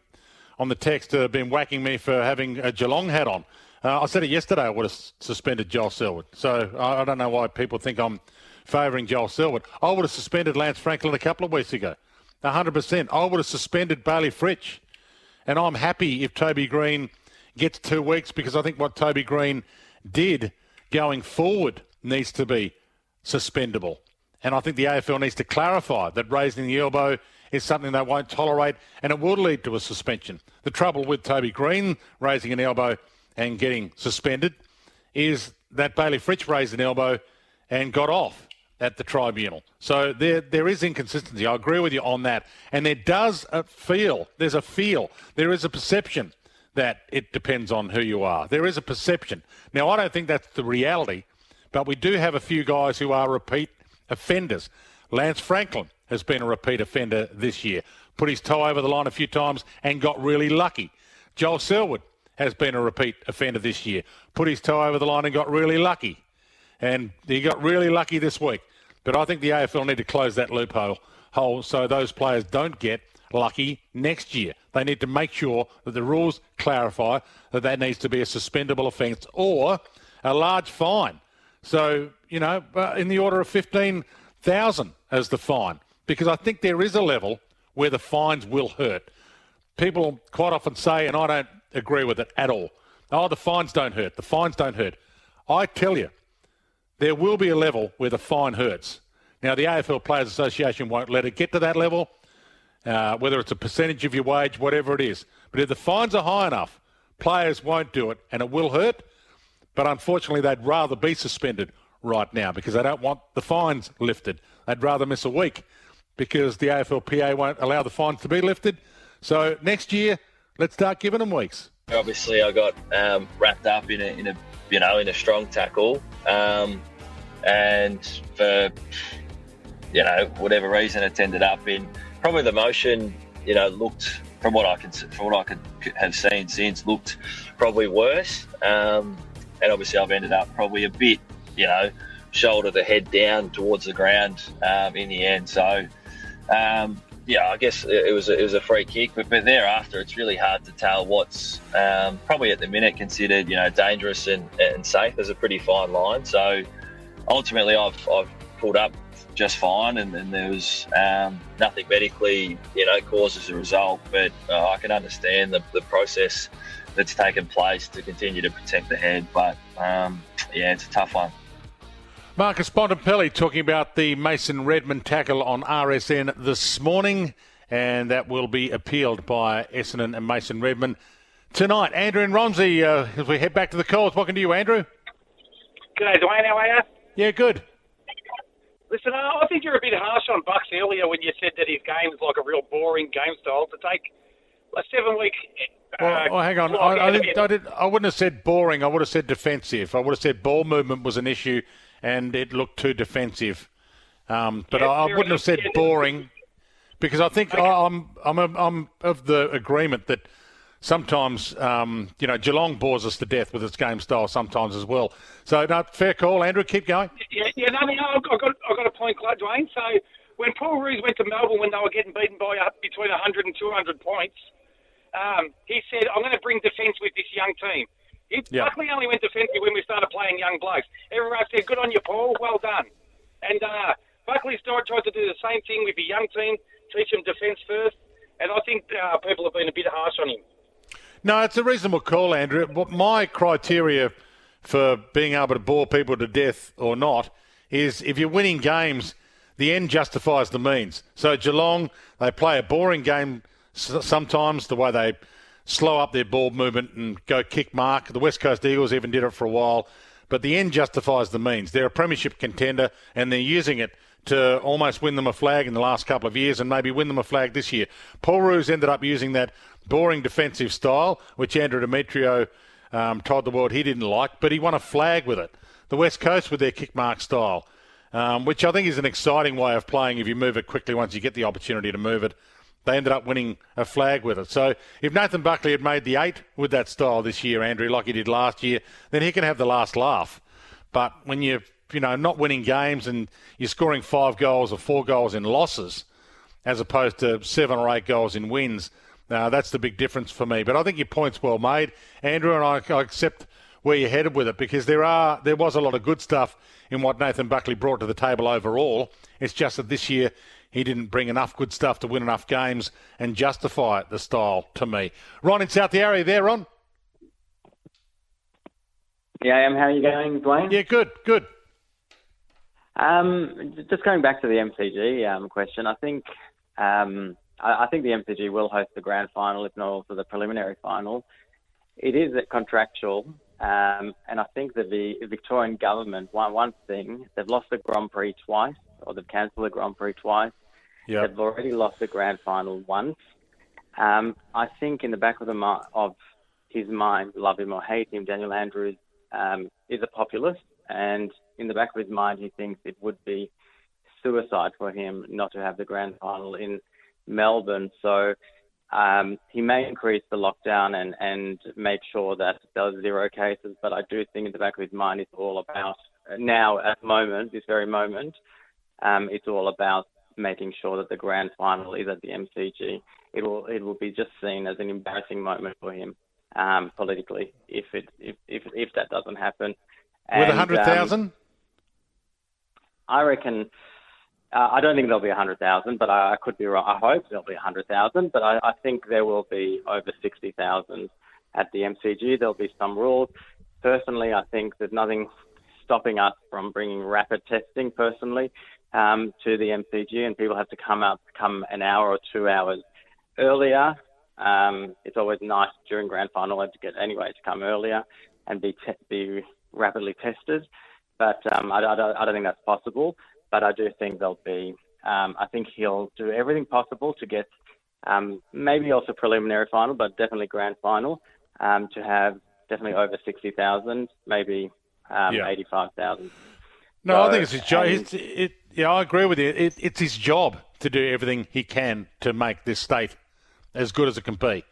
on the text have been whacking me for having a Geelong hat on. I said it yesterday, I would have suspended Joel Selwood. So I don't know why people think I'm favouring Joel Selwood. I would have suspended Lance Franklin a couple of weeks ago. 100%. I would have suspended Bailey Fritsch. And I'm happy if Toby Green gets 2 weeks, because I think what Toby Green did going forward needs to be suspendable. And I think the AFL needs to clarify that raising the elbow is something they won't tolerate, and it will lead to a suspension. The trouble with Toby Green raising an elbow and getting suspended is that Bailey Fritsch raised an elbow and got off at the tribunal. So there is inconsistency. I agree with you on that. And there is a perception that it depends on who you are. There is a perception. Now, I don't think that's the reality, but we do have a few guys who are repeat offenders. Lance Franklin has been a repeat offender this year. Put his toe over the line a few times and got really lucky. Joel Selwood has been a repeat offender this year. Put his toe over the line and got really lucky. And he got really lucky this week. But I think the AFL need to close that loophole so those players don't get lucky next year. They need to make sure that the rules clarify that needs to be a suspendable offence or a large fine. So, in the order of 15,000 as the fine, because I think there is a level where the fines will hurt. People quite often say, and I don't agree with it at all, the fines don't hurt. The fines don't hurt. I tell you, there will be a level where the fine hurts. Now, the AFL Players Association won't let it get to that level, whether it's a percentage of your wage, whatever it is. But if the fines are high enough, players won't do it, and it will hurt. But unfortunately, they'd rather be suspended right now because they don't want the fines lifted. They'd rather miss a week because the AFLPA won't allow the fines to be lifted. So next year, let's start giving them weeks. Obviously, I got wrapped up in a strong tackle, and for whatever reason, it ended up in probably the motion. Looked from what I could have seen since looked probably worse. And obviously, I've ended up probably a bit, shoulder to head down towards the ground in the end. So, I guess it was a free kick, but thereafter, it's really hard to tell what's probably at the minute considered, dangerous and safe. There's a pretty fine line. So, ultimately, I've pulled up just fine, and there was nothing medically, caused as a result. But I can understand the process that's taken place to continue to protect the head. But, it's a tough one. Marcus Bontempelli talking about the Mason Redmond tackle on RSN this morning, and that will be appealed by Essendon and Mason Redmond tonight. Andrew and Romsey, as we head back to the calls, welcome to you, Andrew. G'day, Dwayne. How are you? Yeah, good. Listen, I think you're a bit harsh on Bucks earlier when you said that his game is like a real boring game style. To take a 7-week... hang on. I wouldn't have said boring. I would have said defensive. I would have said ball movement was an issue and it looked too defensive. But I wouldn't have said boring because I think I'm of the agreement that sometimes, Geelong bores us to death with its game style sometimes as well. So, no, fair call. Andrew, keep going. I've got a point, Dwayne. So, when Paul Roos went to Melbourne when they were getting beaten by between 100 and 200 points, he said, I'm going to bring defence with this young team. Buckley only went defensive when we started playing young blokes. Everyone said, good on you, Paul, well done. And Buckley's tried to do the same thing with the young team, teach them defence first, and I think people have been a bit harsh on him. No, it's a reasonable call, Andrew. My criteria for being able to bore people to death or not is if you're winning games, the end justifies the means. So Geelong, they play a boring game sometimes, the way they slow up their ball movement and go kick mark. The West Coast Eagles even did it for a while. But the end justifies the means. They're a premiership contender and they're using it to almost win them a flag in the last couple of years and maybe win them a flag this year. Paul Roos ended up using that boring defensive style, which Andrew Demetrio told the world he didn't like, but he won a flag with it. The West Coast with their kick mark style, which I think is an exciting way of playing if you move it quickly once you get the opportunity to move it. They ended up winning a flag with it. So if Nathan Buckley had made the 8 with that style this year, Andrew, like he did last year, then he can have the last laugh. But when you're not winning games and you're scoring 5 goals or 4 goals in losses as opposed to 7 or 8 goals in wins, that's the big difference for me. But I think your point's well made, Andrew, and I accept where you're headed with it because there was a lot of good stuff in what Nathan Buckley brought to the table overall. It's just that this year he didn't bring enough good stuff to win enough games and justify the style to me. Ron in South Yarra, there, Ron? Yeah, how are you going, Dwayne? Yeah, good. Just going back to the MCG question, I think the MCG will host the grand final, if not also the preliminary final. It is contractual, and I think that the Victorian government, one thing, they've lost the Grand Prix twice, or they've cancelled the Grand Prix twice. Yep. They've already lost the grand final once. I think in the back of his mind, love him or hate him, Daniel Andrews is a populist, and in the back of his mind, he thinks it would be suicide for him not to have the grand final in Melbourne. So he may increase the lockdown and make sure that there's 0 cases, but I do think in the back of his mind it's all about, now at the moment, this very moment, it's all about making sure that the grand final is at the MCG. It will be just seen as an embarrassing moment for him politically if that doesn't happen. With 100,000? I reckon. I don't think there'll be 100,000, but I could be wrong. I hope there'll be 100,000, but I think there will be over 60,000 at the MCG. There'll be some rules. Personally, I think there's nothing stopping us from bringing rapid testing personally to the MCG, and people have to come an hour or 2 hours earlier. It's always nice during grand final to come earlier and be rapidly tested, but I don't think that's possible. But I do think there'll be. I think he'll do everything possible to get maybe also preliminary final, but definitely grand final to have definitely over 60,000, maybe 85,000. No, so, I think it's his job. I agree with you. It's his job to do everything he can to make this state as good as it can be.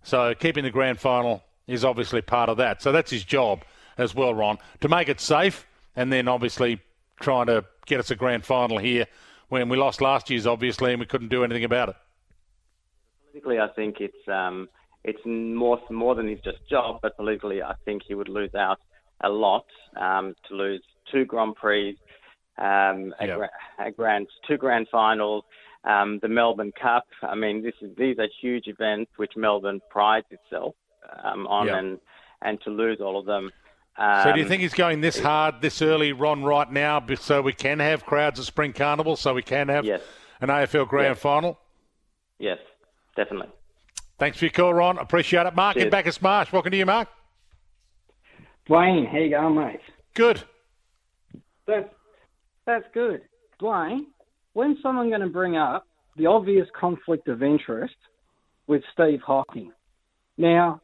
So keeping the grand final is obviously part of that. So that's his job as well, Ron, to make it safe and then obviously trying to get us a grand final here when we lost last year's, obviously, and we couldn't do anything about it. Politically, I think it's more than his just job, but politically, I think he would lose out a lot to lose 2 Grand Prix, two grand finals, the Melbourne Cup. I mean, these are huge events which Melbourne prides itself on, and to lose all of them. So do you think he's going this hard, this early, Ron, right now, so we can have crowds at Spring Carnival, so we can have an AFL grand final? Yes, definitely. Thanks for your call, Ron. Appreciate it. Mark in Bacchus Marsh. Welcome to you, Mark. Dwayne, how you going, mate? Good. That's good. Dwayne, when's someone going to bring up the obvious conflict of interest with Steve Hocking? Now,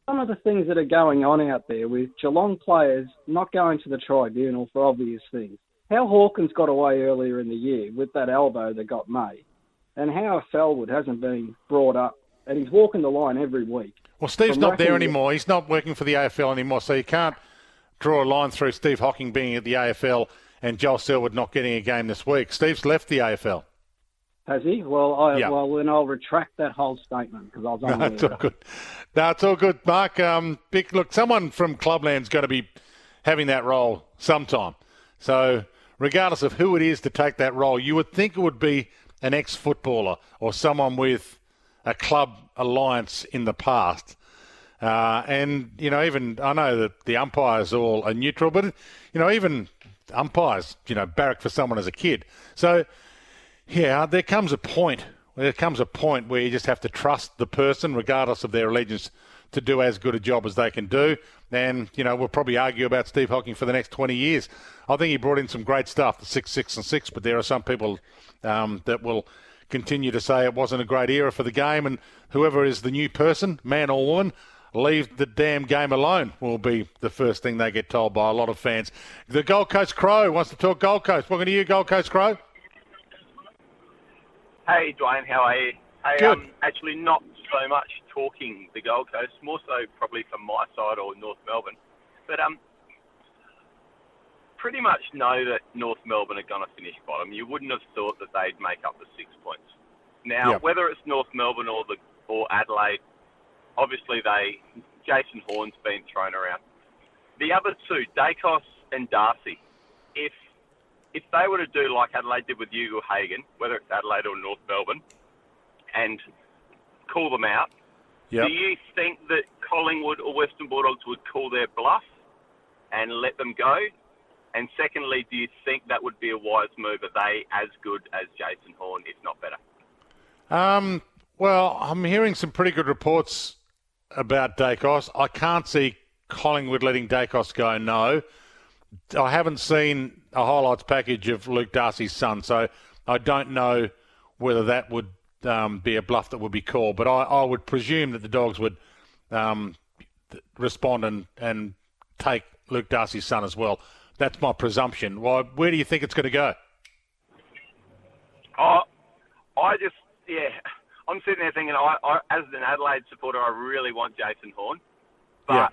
some of the things that are going on out there with Geelong players not going to the tribunal for obvious things. How Hawkins got away earlier in the year with that elbow that got made, and how Selwood hasn't been brought up, and he's walking the line every week. Well, Steve's not there anymore. He's not working for the AFL anymore, so you can't draw a line through Steve Hocking being at the AFL and Joel Selwood not getting a game this week. Steve's left the AFL. Has he? Well, well, then I'll retract that whole statement because I was unaware. It's all good. No, it's all good, Mark. Look, someone from Clubland's going to be having that role sometime. So regardless of who it is to take that role, you would think it would be an ex-footballer or someone with a club alliance in the past. And, even I know that the umpires all are neutral, but, even umpires, barrack for someone as a kid. So, yeah, there comes a point where you just have to trust the person, regardless of their allegiance, to do as good a job as they can do. And, we'll probably argue about Steve Hocking for the next 20 years. I think he brought in some great stuff, the 6, 6 and 6, but there are some people that will continue to say it wasn't a great era for the game, and whoever is the new person, man or woman, leave the damn game alone will be the first thing they get told by a lot of fans. The Gold Coast Crow wants to talk Gold Coast. Welcome to you, Gold Coast Crow. Hey, Dwayne, how are you? Hey, Good. Actually not so much talking the Gold Coast, more so probably from my side or North Melbourne. But pretty much know that North Melbourne are going to finish bottom. You wouldn't have thought that they'd make up the 6 points. Now, whether it's North Melbourne or Adelaide, obviously Jason Horn's been thrown around. The other two, Dacos and Darcy, if they were to do like Adelaide did with Hugo Hagan, whether it's Adelaide or North Melbourne, and call them out, do you think that Collingwood or Western Bulldogs would call their bluff and let them go? And secondly, do you think that would be a wise move? Are they as good as Jason Horn, if not better? Well, I'm hearing some pretty good reports about Dacos. I can't see Collingwood letting Dacos go, no. I haven't seen a highlights package of Luke Darcy's son, so I don't know whether that would be a bluff that would be called. But I would presume that the Dogs would respond and take Luke Darcy's son as well. That's my presumption. Where do you think it's going to go? I'm sitting there thinking, I as an Adelaide supporter, I really want Jason Horn. But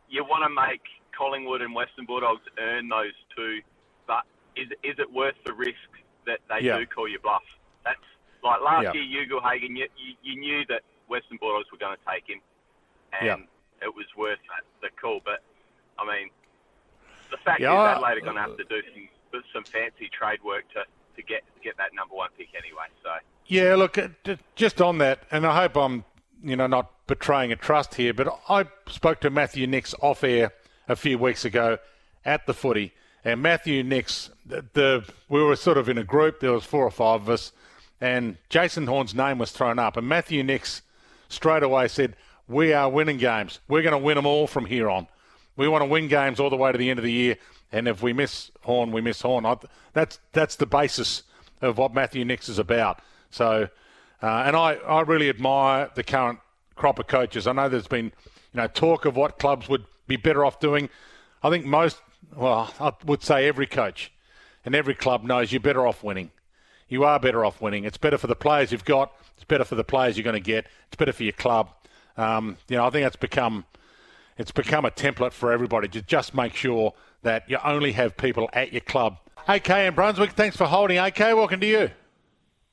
you want to make Collingwood and Western Bulldogs earn those two. But is it worth the risk that they do call you bluff? That's like last year, Hugo Hagan, you knew that Western Bulldogs were going to take him. And it was worth the call. But, I mean, the fact is Adelaide are going to have to do some fancy trade work to get that number one pick anyway. So yeah, look, just on that, and I hope I'm not betraying a trust here, but I spoke to Matthew Nix off air a few weeks ago at the footy, and Matthew Nix, we were sort of in a group. There was 4 or 5 of us, and Jason Horn's name was thrown up, and Matthew Nix straight away said, "We are winning games. We're going to win them all from here on. We want to win games all the way to the end of the year, and if we miss Horn, we miss Horn." That's the basis of what Matthew Nix is about. So, and I really admire the current crop of coaches. I know there's been, talk of what clubs would be better off doing. I think I would say every coach and every club knows you're better off winning. You are better off winning. It's better for the players you've got. It's better for the players you're going to get. It's better for your club. I think it's become a template for everybody to just make sure that you only have people at your club. AK in Brunswick, thanks for holding. AK, welcome to you.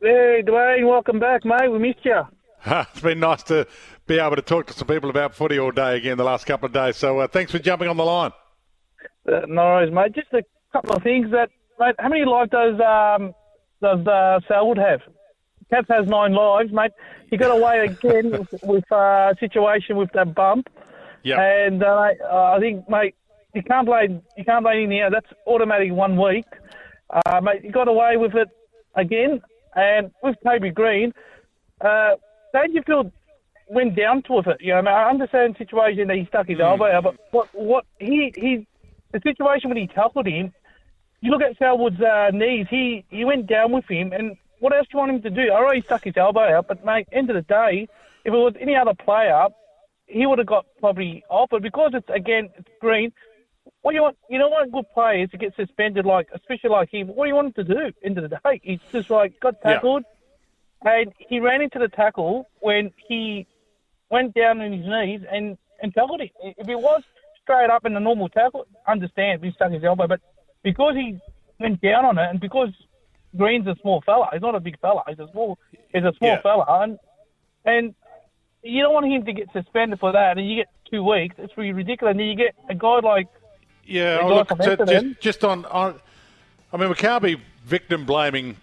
Hey, Dwayne, welcome back, mate. We missed you. It's been nice to be able to talk to some people about footy all day again the last couple of days. So thanks for jumping on the line. No worries, mate. Just a couple of things. Mate, how many lives does Selwood have? Cats has 9 lives, mate. He got away again with a situation with that bump. Yeah. And I think, mate, you can't blame him here. That's automatic 1 week. Mate, he got away with it again. And with Toby Green, Dangerfield went down to it. I understand the situation that he stuck his elbow out, but the situation when he tackled him, you look at Selwood's knees, he went down with him, and what else do you want him to do? I know he stuck his elbow out, but mate, end of the day, if it was any other player, he would have got probably off. But because it's Green, what you want good players to get suspended, especially like him. What do you want him to do? End of the day, he's just got tackled, and he ran into the tackle when he went down on his knees and tackled him. If it was straight up in the normal tackle, understand he stuck his elbow, but because he went down on it and because Green's a small fella. He's not a big fella. He's a small fella, and you don't want him to get suspended for that, and you get 2 weeks. It's really ridiculous. And then you get a guy like just on. I mean, we can't be victim blaming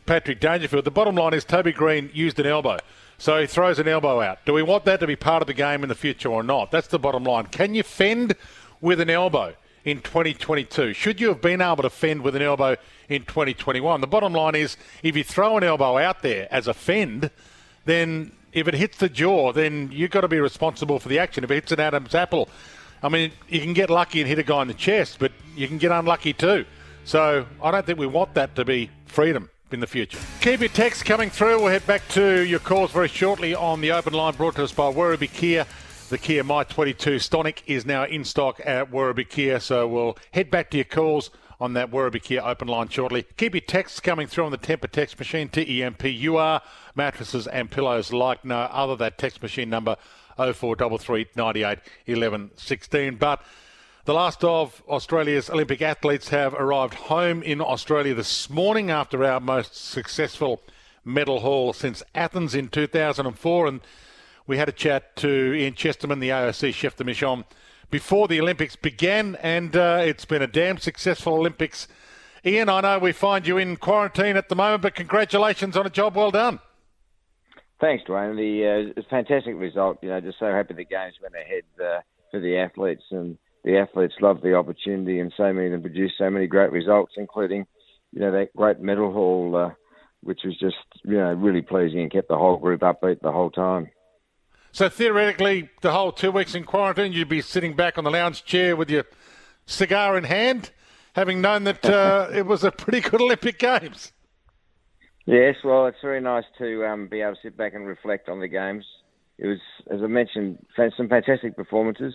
Patrick Dangerfield. The bottom line is Toby Green used an elbow, so he throws an elbow out. Do we want that to be part of the game in the future or not? That's the bottom line. Can you fend with an elbow in 2022? Should you have been able to fend with an elbow in 2021? The bottom line is, if you throw an elbow out there as a fend, then if it hits the jaw, then you've got to be responsible for the action. If it hits an Adam's apple, I mean, you can get lucky and hit a guy in the chest, but you can get unlucky too. So I don't think we want that to be freedom in the future. Keep your texts coming through. We'll head back to your calls very shortly on the open line, brought to us by Werribee Kia. The Kia My22 Stonic is now in stock at Werribee Kia, so we'll head back to your calls on that Werribee Kia open line shortly. Keep your texts coming through on the Temper text machine, TEMPUR, mattresses and pillows like no other. That text machine number 0433 98 11 16. But the last of Australia's Olympic athletes have arrived home in Australia this morning after our most successful medal haul since Athens in 2004. And we had a chat to Ian Chesterman, the AOC chef de mission, before the Olympics began, and it's been a damn successful Olympics. Ian, I know we find you in quarantine at the moment, but congratulations on a job well done. Thanks, Dwayne. It's a fantastic result. Just so happy the games went ahead for the athletes, and the athletes loved the opportunity, and so many of them produced so many great results, including, that great medal haul, which was just, really pleasing and kept the whole group upbeat the whole time. So theoretically, the whole 2 weeks in quarantine, you'd be sitting back on the lounge chair with your cigar in hand, having known that it was a pretty good Olympic Games. Yes, well, it's very nice to be able to sit back and reflect on the Games. It was, as I mentioned, some fantastic performances,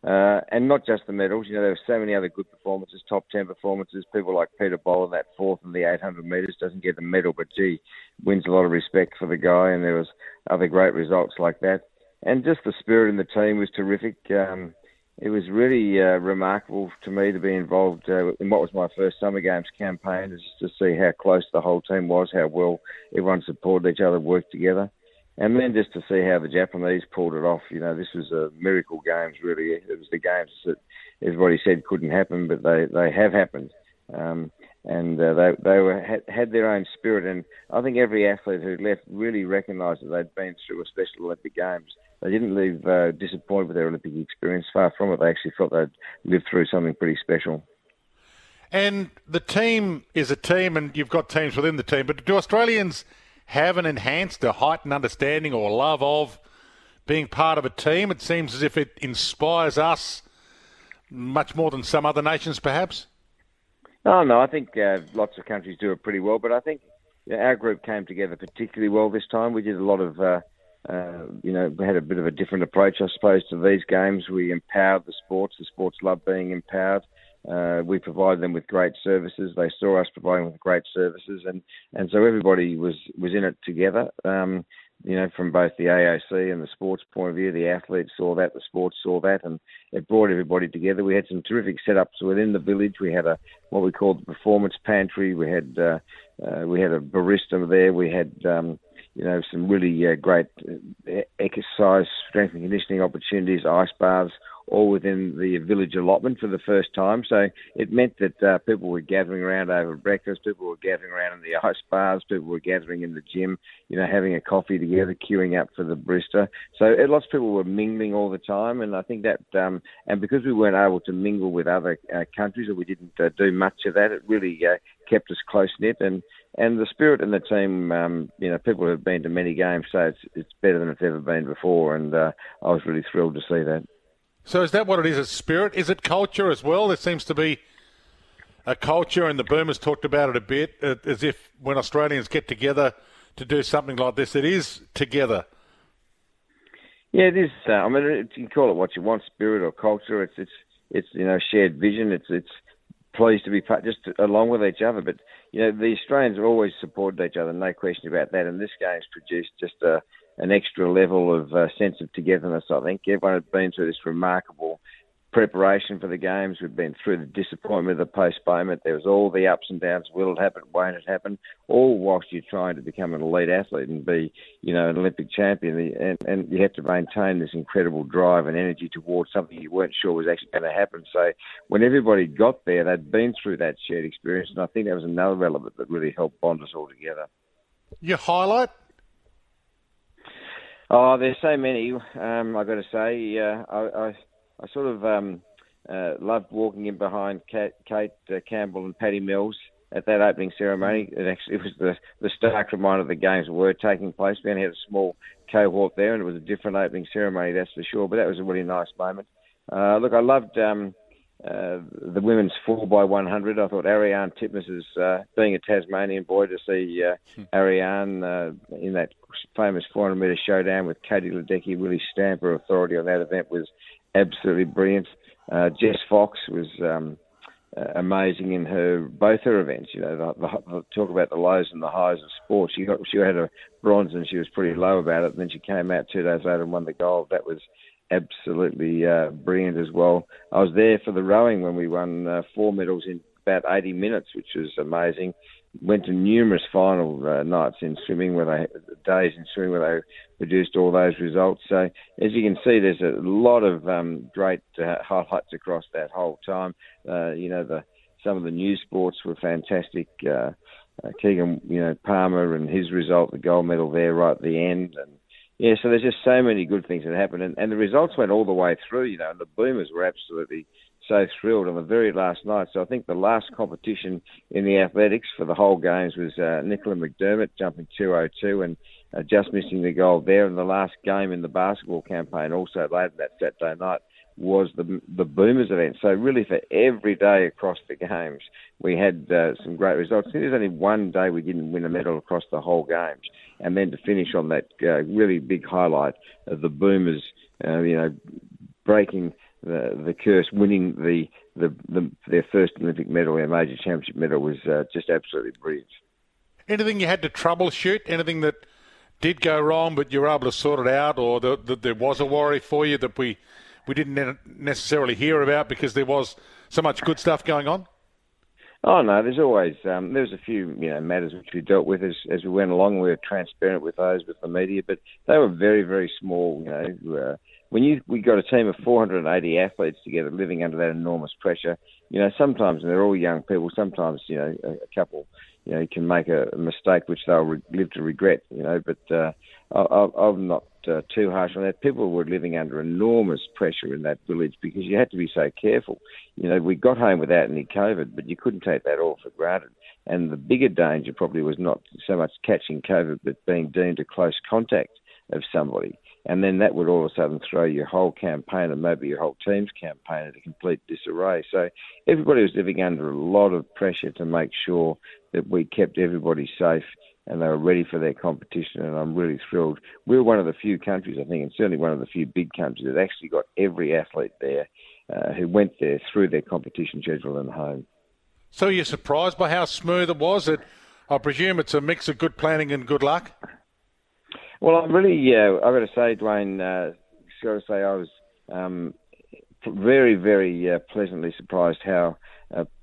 and not just the medals. There were so many other good performances, top 10 performances. People like Peter Boller, that fourth in the 800 metres, doesn't get the medal, but gee, wins a lot of respect for the guy, and there was other great results like that. And just the spirit in the team was terrific. It was really remarkable to me to be involved in what was my first Summer Games campaign, just to see how close the whole team was, how well everyone supported each other, worked together. And then just to see how the Japanese pulled it off. This was a miracle Games, really. It was the Games that everybody said couldn't happen, but they have happened. And they had their own spirit. And I think every athlete who left really recognised that they'd been through a special Olympic Games. They didn't leave disappointed with their Olympic experience. Far from it. They actually felt they'd lived through something pretty special. And the team is a team, and you've got teams within the team, but do Australians have an enhanced, a heightened understanding or love of being part of a team? It seems as if it inspires us much more than some other nations, perhaps. Oh, no, I think lots of countries do it pretty well, but I think our group came together particularly well this time. We did a lot of, we had a bit of a different approach, I suppose, to these games. We empowered the sports. The sports love being empowered. We provided them with great services. They saw us providing with great services, and so everybody was in it together. From both the AOC and the sports point of view, the athletes saw that, the sports saw that, and it brought everybody together. We had some terrific setups within the village. We had what we called the performance pantry. We had a barista there. We had some really great exercise, strength and conditioning opportunities, ice baths, all within the village allotment for the first time. So it meant that people were gathering around over breakfast, people were gathering around in the ice baths, people were gathering in the gym, having a coffee together, queuing up for the barista. So lots of people were mingling all the time, and I think that, and because we weren't able to mingle with other countries, or we didn't do much of that, it really kept us close-knit, and the spirit in the team, people have been to many games, so it's better than it's ever been before, and I was really thrilled to see that. So is that what it is, a spirit? Is it culture as well? There seems to be a culture, and the Boomers talked about it a bit, as if when Australians get together to do something like this, it is together. Yeah, it is. You can call it what you want, spirit or culture. It's shared vision. It's pleased to be just along with each other. But, the Australians have always supported each other, no question about that. And this game's produced just an extra level of sense of togetherness, I think. Everyone had been through this remarkable preparation for the games. We've been through the disappointment of the postponement. There was all the ups and downs. Will it happen? Won't it happen? All whilst you're trying to become an elite athlete and be, an Olympic champion. And you have to maintain this incredible drive and energy towards something you weren't sure was actually going to happen. So when everybody got there, they'd been through that shared experience. And I think that was another element that really helped bond us all together. Your highlight? Oh, there's so many. I've got to say, I sort of loved walking in behind Kate Campbell and Paddy Mills at that opening ceremony. It was the stark reminder the games were taking place. We only had a small cohort there, and it was a different opening ceremony, that's for sure. But that was a really nice moment. Look, I loved the women's 4x100. I thought Ariane Titmus's, being a Tasmanian boy, to see Ariane in that famous 400-metre showdown with Katie Ledecky really stamp her authority on that event was absolutely brilliant. Jess Fox was amazing in both her events. Talk about the lows and the highs of sport. She had a bronze and she was pretty low about it. And then she came out 2 days later and won the gold. That was absolutely brilliant as well. I was there for the rowing when we won 4 medals in about 80 minutes, which was amazing. Went to numerous final nights in swimming, days in swimming where they produced all those results. So as you can see, there's a lot of great highlights across that whole time. Some of the new sports were fantastic. Keegan, Palmer and his result, the gold medal there right at the end, and yeah, so there's just so many good things that happened, and the results went all the way through. And the Boomers were absolutely so thrilled on the very last night. So I think the last competition in the athletics for the whole games was Nicola McDermott jumping 2:02 and just missing the gold there. And the last game in the basketball campaign, also later that Saturday night, was the Boomers event. So really for every day across the games, we had some great results. I think there's only one day we didn't win a medal across the whole games. And then to finish on that really big highlight of the Boomers, breaking the curse, winning their first Olympic medal, their major championship medal, was just absolutely brilliant. Anything you had to troubleshoot? Anything that did go wrong but you were able to sort it out, or that there was a worry for you that we didn't necessarily hear about because there was so much good stuff going on? Oh, no, there's always, there's a few, matters which we dealt with as we went along. We were transparent with those with the media, but they were very, very small. When we got a team of 480 athletes together living under that enormous pressure, sometimes, and they're all young people, sometimes, a couple, can make a mistake which they'll live to regret, but I'm not too harsh on that. People were living under enormous pressure in that village because you had to be so careful. We got home without any COVID, but you couldn't take that all for granted. And the bigger danger probably was not so much catching COVID, but being deemed a close contact of somebody. And then that would all of a sudden throw your whole campaign and maybe your whole team's campaign into complete disarray. So everybody was living under a lot of pressure to make sure that we kept everybody safe and they were ready for their competition, and I'm really thrilled. We were one of the few countries, I think, and certainly one of the few big countries that actually got every athlete there who went there through their competition schedule and home. So you're surprised by how smooth it was? I presume it's a mix of good planning and good luck? Well, I'm really, I've got to say, Dwayne, I was very, very pleasantly surprised how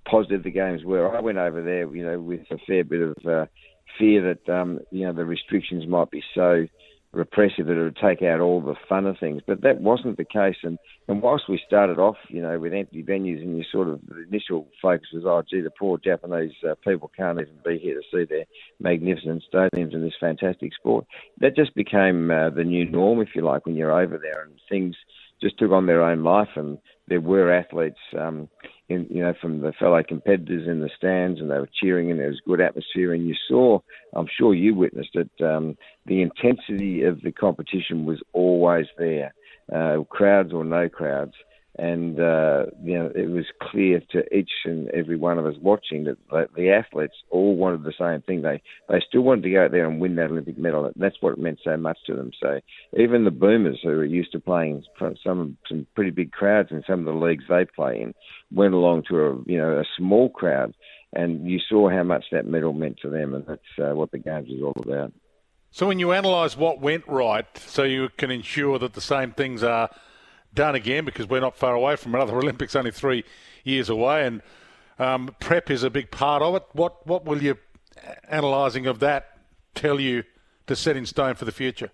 positive the games were. I went over there, with a fair bit of fear that, the restrictions might be so repressive that it would take out all the fun of things. But that wasn't the case. And whilst we started off, with empty venues and the initial focus was, oh, gee, the poor Japanese people can't even be here to see their magnificent stadiums and this fantastic sport. That just became the new norm, if you like, when you're over there, and things just took on their own life, and there were athletes, from the fellow competitors in the stands, and they were cheering, and there was good atmosphere. And you saw, I'm sure you witnessed it, the intensity of the competition was always there, crowds or no crowds. And, it was clear to each and every one of us watching that the athletes all wanted the same thing. They still wanted to go out there and win that Olympic medal. And that's what it meant so much to them. So even the Boomers, who are used to playing for some pretty big crowds in some of the leagues they play in, went along to a small crowd, and you saw how much that medal meant to them. And that's what the games is all about. So when you analyse what went right, so you can ensure that the same things are done again because we're not far away from another Olympics, only 3 years away, and prep is a big part of it. What will your analysing of that tell you to set in stone for the future?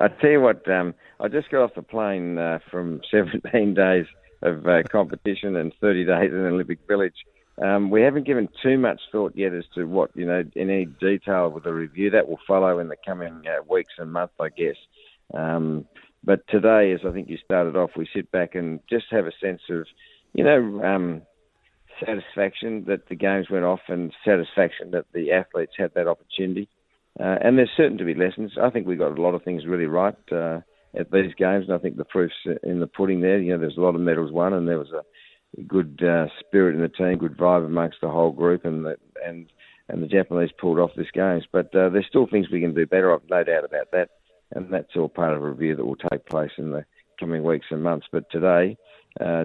I tell you what, I just got off the plane from 17 days of competition and 30 days in the Olympic Village. We haven't given too much thought yet as to what, in any detail with the review. That will follow in the coming weeks and months, I guess. But today, as I think you started off, we sit back and just have a sense of, satisfaction that the games went off and satisfaction that the athletes had that opportunity. And there's certain to be lessons. I think we got a lot of things really right at these games, and I think the proof's in the pudding there. There's a lot of medals won, and there was a good spirit in the team, good vibe amongst the whole group, and the Japanese pulled off this games. But there's still things we can do better. I've no doubt about that, and that's all part of a review that will take place in the coming weeks and months. But today,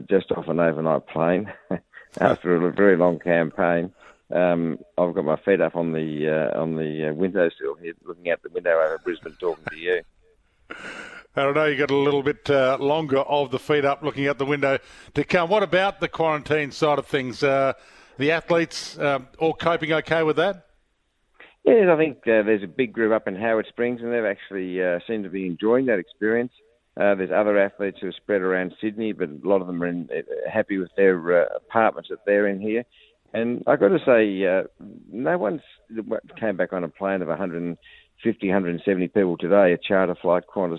just off an overnight plane, after a very long campaign, I've got my feet up on the windowsill here, looking out the window over Brisbane, talking to you. I don't know, you got a little bit longer of the feet up looking out the window to come. What about the quarantine side of things? The athletes all coping okay with that? Yes, I think there's a big group up in Howard Springs, and they've actually seemed to be enjoying that experience. There's other athletes who are spread around Sydney, but a lot of them are happy with their apartments that they're in here. And I've got to say, no one's came back on a plane of 150, 170 people today, a charter flight, Qantas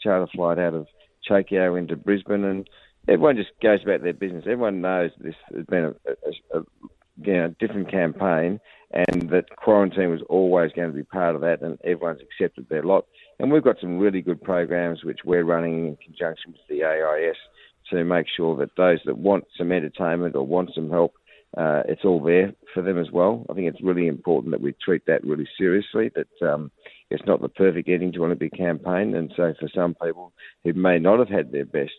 charter flight out of Tokyo into Brisbane, and everyone just goes about their business. Everyone knows this has been a different campaign, and that quarantine was always going to be part of that, and everyone's accepted their lot. And we've got some really good programs which we're running in conjunction with the AIS to make sure that those that want some entertainment or want some help, it's all there for them as well. I think it's really important that we treat that really seriously, that it's not the perfect ending to an Olympic campaign. And so for some people who may not have had their best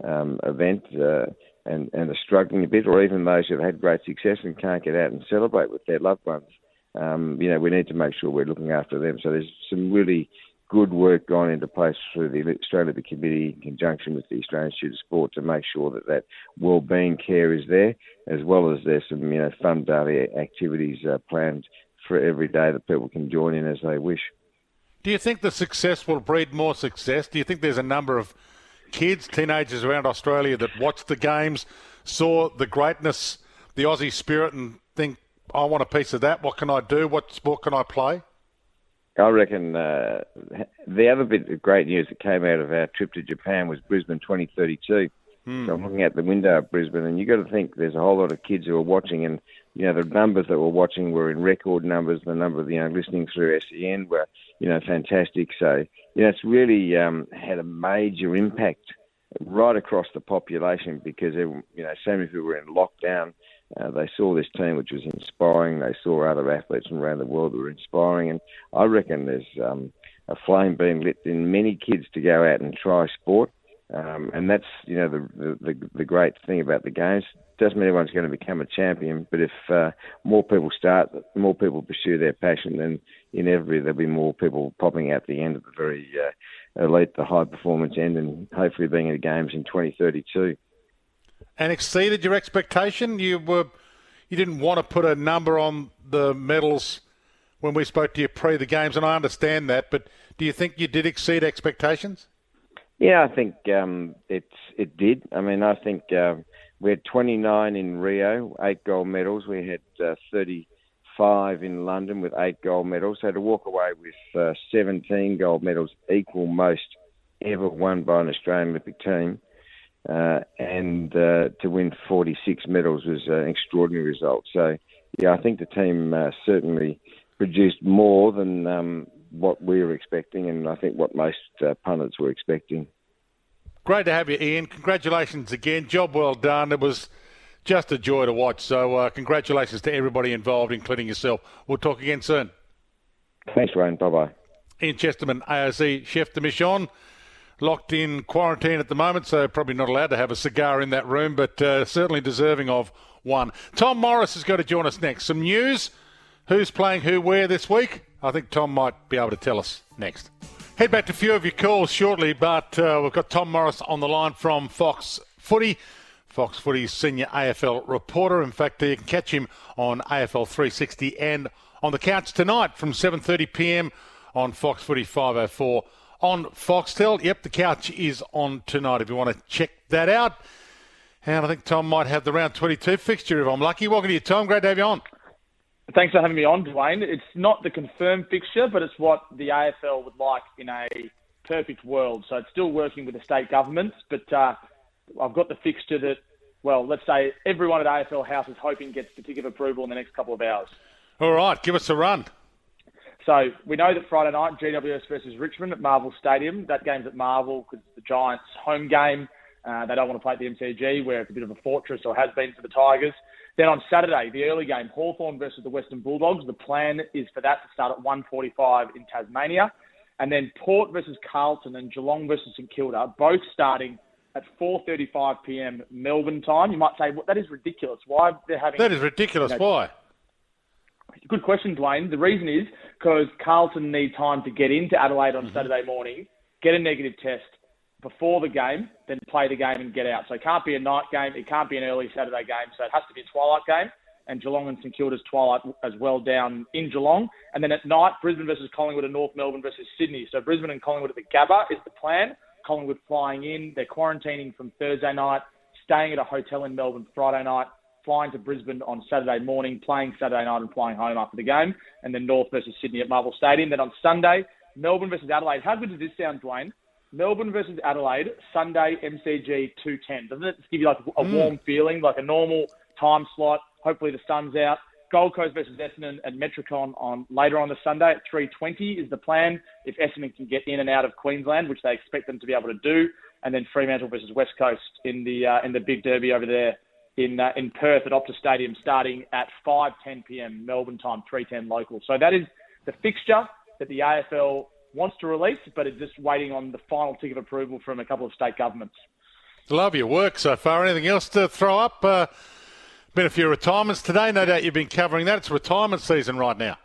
event and are struggling a bit, or even those who have had great success and can't get out and celebrate with their loved ones, we need to make sure we're looking after them. So there's some really good work gone into place through the Australian Olympic Committee in conjunction with the Australian Institute of Sport to make sure that wellbeing care is there, as well as there's some fun daily activities planned for every day that people can join in as they wish. Do you think the success will breed more success? Do you think there's a number of kids, teenagers around Australia that watched the games, saw the greatness, the Aussie spirit, and think, I want a piece of that? What can I do? What sport can I play? I reckon the other bit of great news that came out of our trip to Japan was Brisbane 2032. So I'm looking out the window of Brisbane, and you've got to think there's a whole lot of kids who are watching, and the numbers that were watching were in record numbers. The number of listening through SEN were fantastic. So it's really had a major impact right across the population, because so many people were in lockdown. They saw this team, which was inspiring. They saw other athletes from around the world that were inspiring. And I reckon there's a flame being lit in many kids to go out and try sport. And that's, the great thing about the games. Doesn't mean everyone's going to become a champion, but if more people start, more people pursue their passion, then inevitably there'll be more people popping out the end of the very elite, the high performance end, and hopefully being in the games in 2032. And exceeded your expectation? You didn't want to put a number on the medals when we spoke to you pre the games, and I understand that, but do you think you did exceed expectations? Yeah, I think it did. I mean, I think we had 29 in Rio, 8 gold medals. We had 35 in London with 8 gold medals. So to walk away with 17 gold medals, equal most ever won by an Australian Olympic team, and to win 46 medals was an extraordinary result. So, yeah, I think the team certainly produced more than what we were expecting, and I think what most pundits were expecting. Great to have you, Ian. Congratulations again. Job well done. It was just a joy to watch. So congratulations to everybody involved, including yourself. We'll talk again soon. Thanks, Wayne. Bye-bye. Ian Chesterman, AOC Chef de Mission. Locked in quarantine at the moment, so probably not allowed to have a cigar in that room, but certainly deserving of one. Tom Morris is going to join us next. Some news. Who's playing who where this week? I think Tom might be able to tell us next. Head back to a few of your calls shortly, but we've got Tom Morris on the line from Fox Footy. Fox Footy's senior AFL reporter. In fact, you can catch him on AFL 360 and on the couch tonight from 7:30 p.m. on Fox Footy 504 on Foxtel. Yep, the couch is on tonight if you want to check that out. And I think Tom might have the round 22 fixture if I'm lucky. Welcome to you, Tom. Great to have you on. Thanks for having me on, Dwayne. It's not the confirmed fixture, but it's what the AFL would like in a perfect world. So it's still working with the state governments, but I've got the fixture that, well, let's say everyone at AFL House is hoping gets the ticket approval in the next couple of hours. All right, give us a run. So we know that Friday night, GWS versus Richmond at Marvel Stadium. That game's at Marvel because it's the Giants' home game. They don't want to play at the MCG, where it's a bit of a fortress, or has been for the Tigers. Then on Saturday, the early game, Hawthorn versus the Western Bulldogs. The plan is for that to start at 1:45 in Tasmania. And then Port versus Carlton and Geelong versus St Kilda, both starting at 4:35 p.m. Melbourne time. You might say, well, that is ridiculous. Why they're having... That is ridiculous. Why? Good question, Dwayne. The reason is because Carlton need time to get into Adelaide on Saturday morning, get a negative test before the game, then play the game and get out. So it can't be a night game. It can't be an early Saturday game. So it has to be a twilight game. And Geelong and St Kilda's twilight as well down in Geelong. And then at night, Brisbane versus Collingwood and North Melbourne versus Sydney. So Brisbane and Collingwood at the Gabba is the plan. Collingwood flying in. They're quarantining from Thursday night, staying at a hotel in Melbourne Friday night, flying to Brisbane on Saturday morning, playing Saturday night and flying home after the game. And then North versus Sydney at Marvel Stadium. Then on Sunday, Melbourne versus Adelaide. How good does this sound, Dwayne? Melbourne versus Adelaide, Sunday, MCG 2:10. Doesn't it just give you like a warm feeling, like a normal time slot? Hopefully the sun's out. Gold Coast versus Essendon at Metricon on later on the Sunday at 3:20 is the plan. If Essendon can get in and out of Queensland, which they expect them to be able to do, and then Fremantle versus West Coast in the big derby over there in Perth at Optus Stadium, starting at 5:10 p.m. Melbourne time, 3:10 local. So that is the fixture that the AFL wants to release, but it's just waiting on the final ticket approval from a couple of state governments. Love your work so far. Anything else to throw up? Been a few retirements today. No doubt you've been covering that. It's retirement season right now.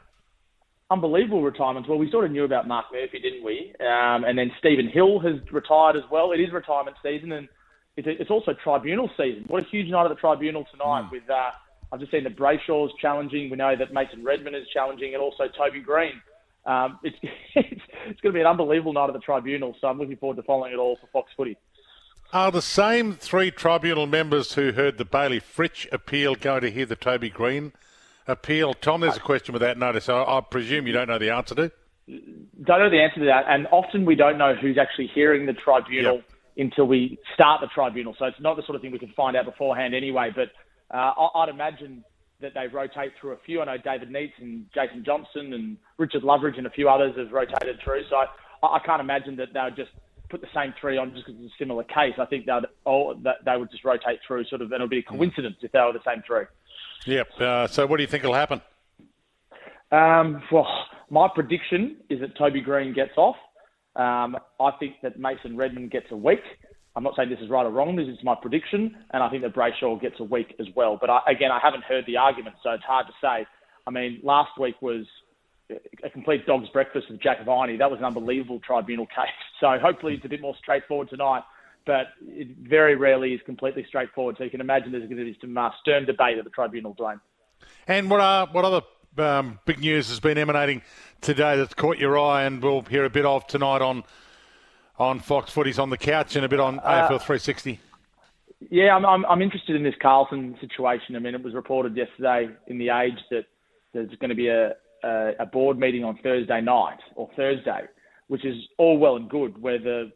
Unbelievable retirements. Well, we sort of knew about Mark Murphy, didn't we? And then Stephen Hill has retired as well. It is retirement season, and it's also tribunal season. What a huge night at the tribunal tonight with I've just seen the Brayshaw's challenging. We know that Mason Redmond is challenging, and also Toby Green. It's going to be an unbelievable night at the tribunal, so I'm looking forward to following it all for Fox Footy. Are the same three tribunal members who heard the Bailey Fritsch appeal going to hear the Toby Green appeal? Tom, there's a question without notice. I presume you don't know the answer to. Don't know the answer to that, and often we don't know who's actually hearing the tribunal until we start the tribunal. So it's not the sort of thing we can find out beforehand anyway, but I'd imagine that they rotate through a few. I know David Neitz and Jason Johnson and Richard Loveridge and a few others have rotated through. So I can't imagine that they would just put the same three on just because it's a similar case. I think they would just rotate through and it'll be a coincidence if they were the same three. Yep. So what do you think will happen? Well, my prediction is that Toby Green gets off. I think that Mason Redmond gets a week. I'm not saying this is right or wrong. This is my prediction. And I think that Brayshaw gets a week as well. But I haven't heard the argument, so it's hard to say. I mean, last week was a complete dog's breakfast with Jack Viney. That was an unbelievable tribunal case. So hopefully it's a bit more straightforward tonight. But it very rarely is completely straightforward. So you can imagine there's going to be some stern debate at the tribunal, Dwayne. And what other big news has been emanating today that's caught your eye and we'll hear a bit of tonight on Fox Footy's On the Couch and a bit on AFL 360? Yeah, I'm interested in this Carlton situation. I mean, it was reported yesterday in The Age that there's going to be a board meeting on Thursday night or Thursday, which is all well and good, where the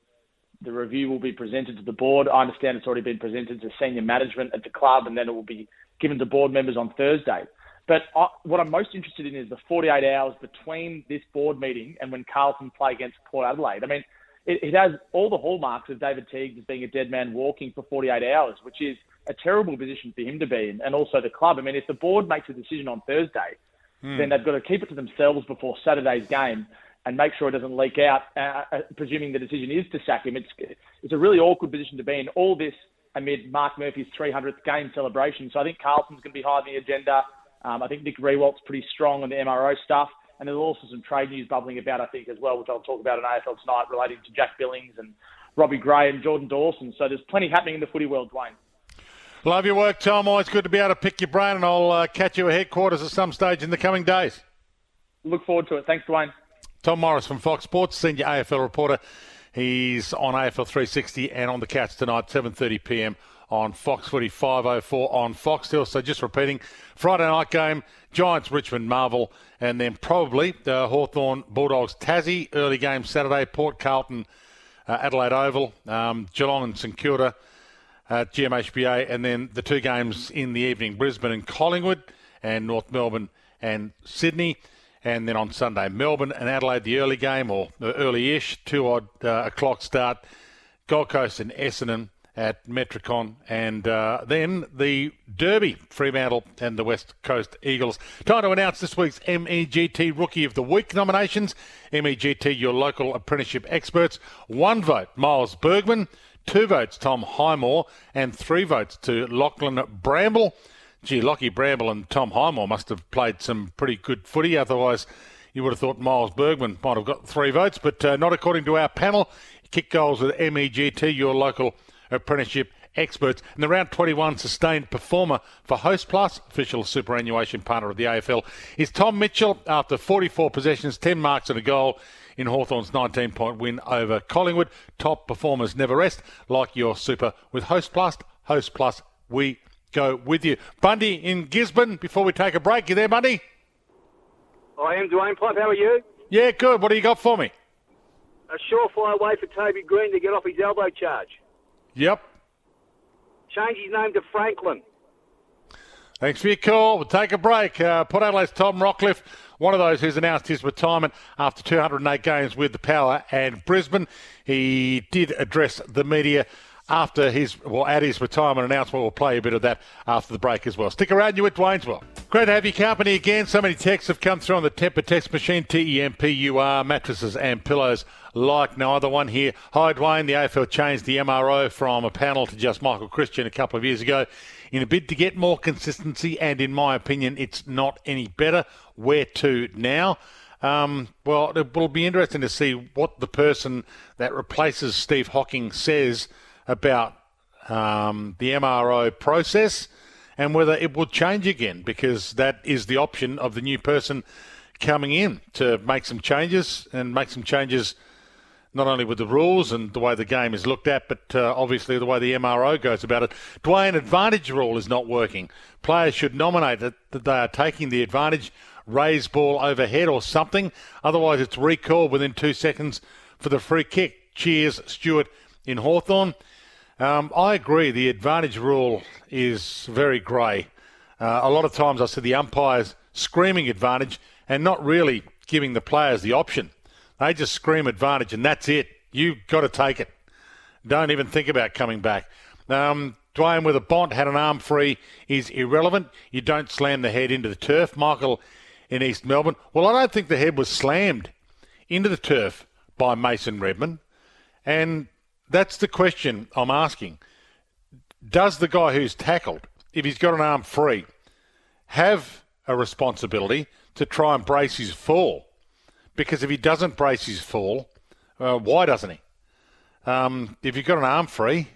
review will be presented to the board. I understand it's already been presented to senior management at the club, and then it will be given to board members on Thursday. But what I'm most interested in is the 48 hours between this board meeting and when Carlton play against Port Adelaide. I mean, it has all the hallmarks of David Teague as being a dead man walking for 48 hours, which is a terrible position for him to be in, and also the club. I mean, if the board makes a decision on Thursday, then they've got to keep it to themselves before Saturday's game and make sure it doesn't leak out, presuming the decision is to sack him. It's a really awkward position to be in, all this amid Mark Murphy's 300th game celebration. So I think Carlton's going to be high on the agenda. I think Nick Rewalt's pretty strong on the MRO stuff. And there's also some trade news bubbling about, I think, as well, which I'll talk about in AFL tonight, relating to Jack Billings and Robbie Gray and Jordan Dawson. So there's plenty happening in the footy world, Dwayne. Love your work, Tom. Always good to be able to pick your brain, and I'll catch you at headquarters at some stage in the coming days. Look forward to it. Thanks, Dwayne. Tom Morris from Fox Sports, senior AFL reporter. He's on AFL 360 and on the couch tonight, 7:30 p.m. on Fox Footy, 5:04 on Foxtel. So just repeating, Friday night game, Giants, Richmond, Marvel, and then probably Hawthorn, Bulldogs, Tassie. Early game Saturday, Port Carlton, Adelaide Oval, Geelong and St Kilda at GMHBA, and then the two games in the evening, Brisbane and Collingwood, and North Melbourne and Sydney. And then on Sunday, Melbourne and Adelaide, the early game, or early-ish, 2 o'clock start, Gold Coast and Essendon at Metricon, and then the Derby, Fremantle and the West Coast Eagles. Time to announce this week's MEGT Rookie of the Week nominations. MEGT, your local apprenticeship experts. 1 vote, Miles Bergman. 2 votes, Tom Highmore. And 3 votes to Lachlan Bramble. Gee, Lockie Bramble and Tom Highmore must have played some pretty good footy. Otherwise, you would have thought Miles Bergman might have got 3 votes, but not according to our panel. Kick goals with MEGT, your local apprenticeship experts. And the round 21 sustained performer for Host Plus, official superannuation partner of the AFL, is Tom Mitchell after 44 possessions, 10 marks and a goal in Hawthorn's 19-point win over Collingwood. Top performers never rest, like your super with Host Plus. Host Plus, we go with you. Bundy in Gisborne, before we take a break. You there, Bundy? I am, Dwayne Plump. How are you? Yeah, good. What do you got for me? A surefire way for Toby Green to get off his elbow charge. Yep. Change his name to Franklin. Thanks for your call. We'll take a break. Port Adelaide's Tom Rockcliffe, one of those who's announced his retirement after 208 games with the Power and Brisbane. He did address the media after at his retirement announcement. We'll play a bit of that after the break as well. Stick around, you at Dwayne's World. Great to have your company again. So many texts have come through on the Tempur text machine, TEMPUR, mattresses and pillows like no other one here. Hi, Dwayne. The AFL changed the MRO from a panel to just Michael Christian a couple of years ago in a bid to get more consistency, and in my opinion, it's not any better. Where to now? Well, it will be interesting to see what the person that replaces Steve Hocking says about the MRO process and whether it will change again, because that is the option of the new person coming in to make some changes, and make some changes not only with the rules and the way the game is looked at, but obviously the way the MRO goes about it. Dwayne, advantage rule is not working. Players should nominate that they are taking the advantage, raise ball overhead or something. Otherwise, it's recalled within 2 seconds for the free kick. Cheers, Stuart in Hawthorn. I agree. The advantage rule is very grey. A lot of times I see the umpires screaming advantage and not really giving the players the option. They just scream advantage and that's it. You've got to take it. Don't even think about coming back. Dwayne with a Bont had an arm free is irrelevant. You don't slam the head into the turf. Michael in East Melbourne. Well, I don't think the head was slammed into the turf by Mason Redman. And that's the question I'm asking. Does the guy who's tackled, if he's got an arm free, have a responsibility to try and brace his fall? Because if he doesn't brace his fall, why doesn't he? If you've got an arm free,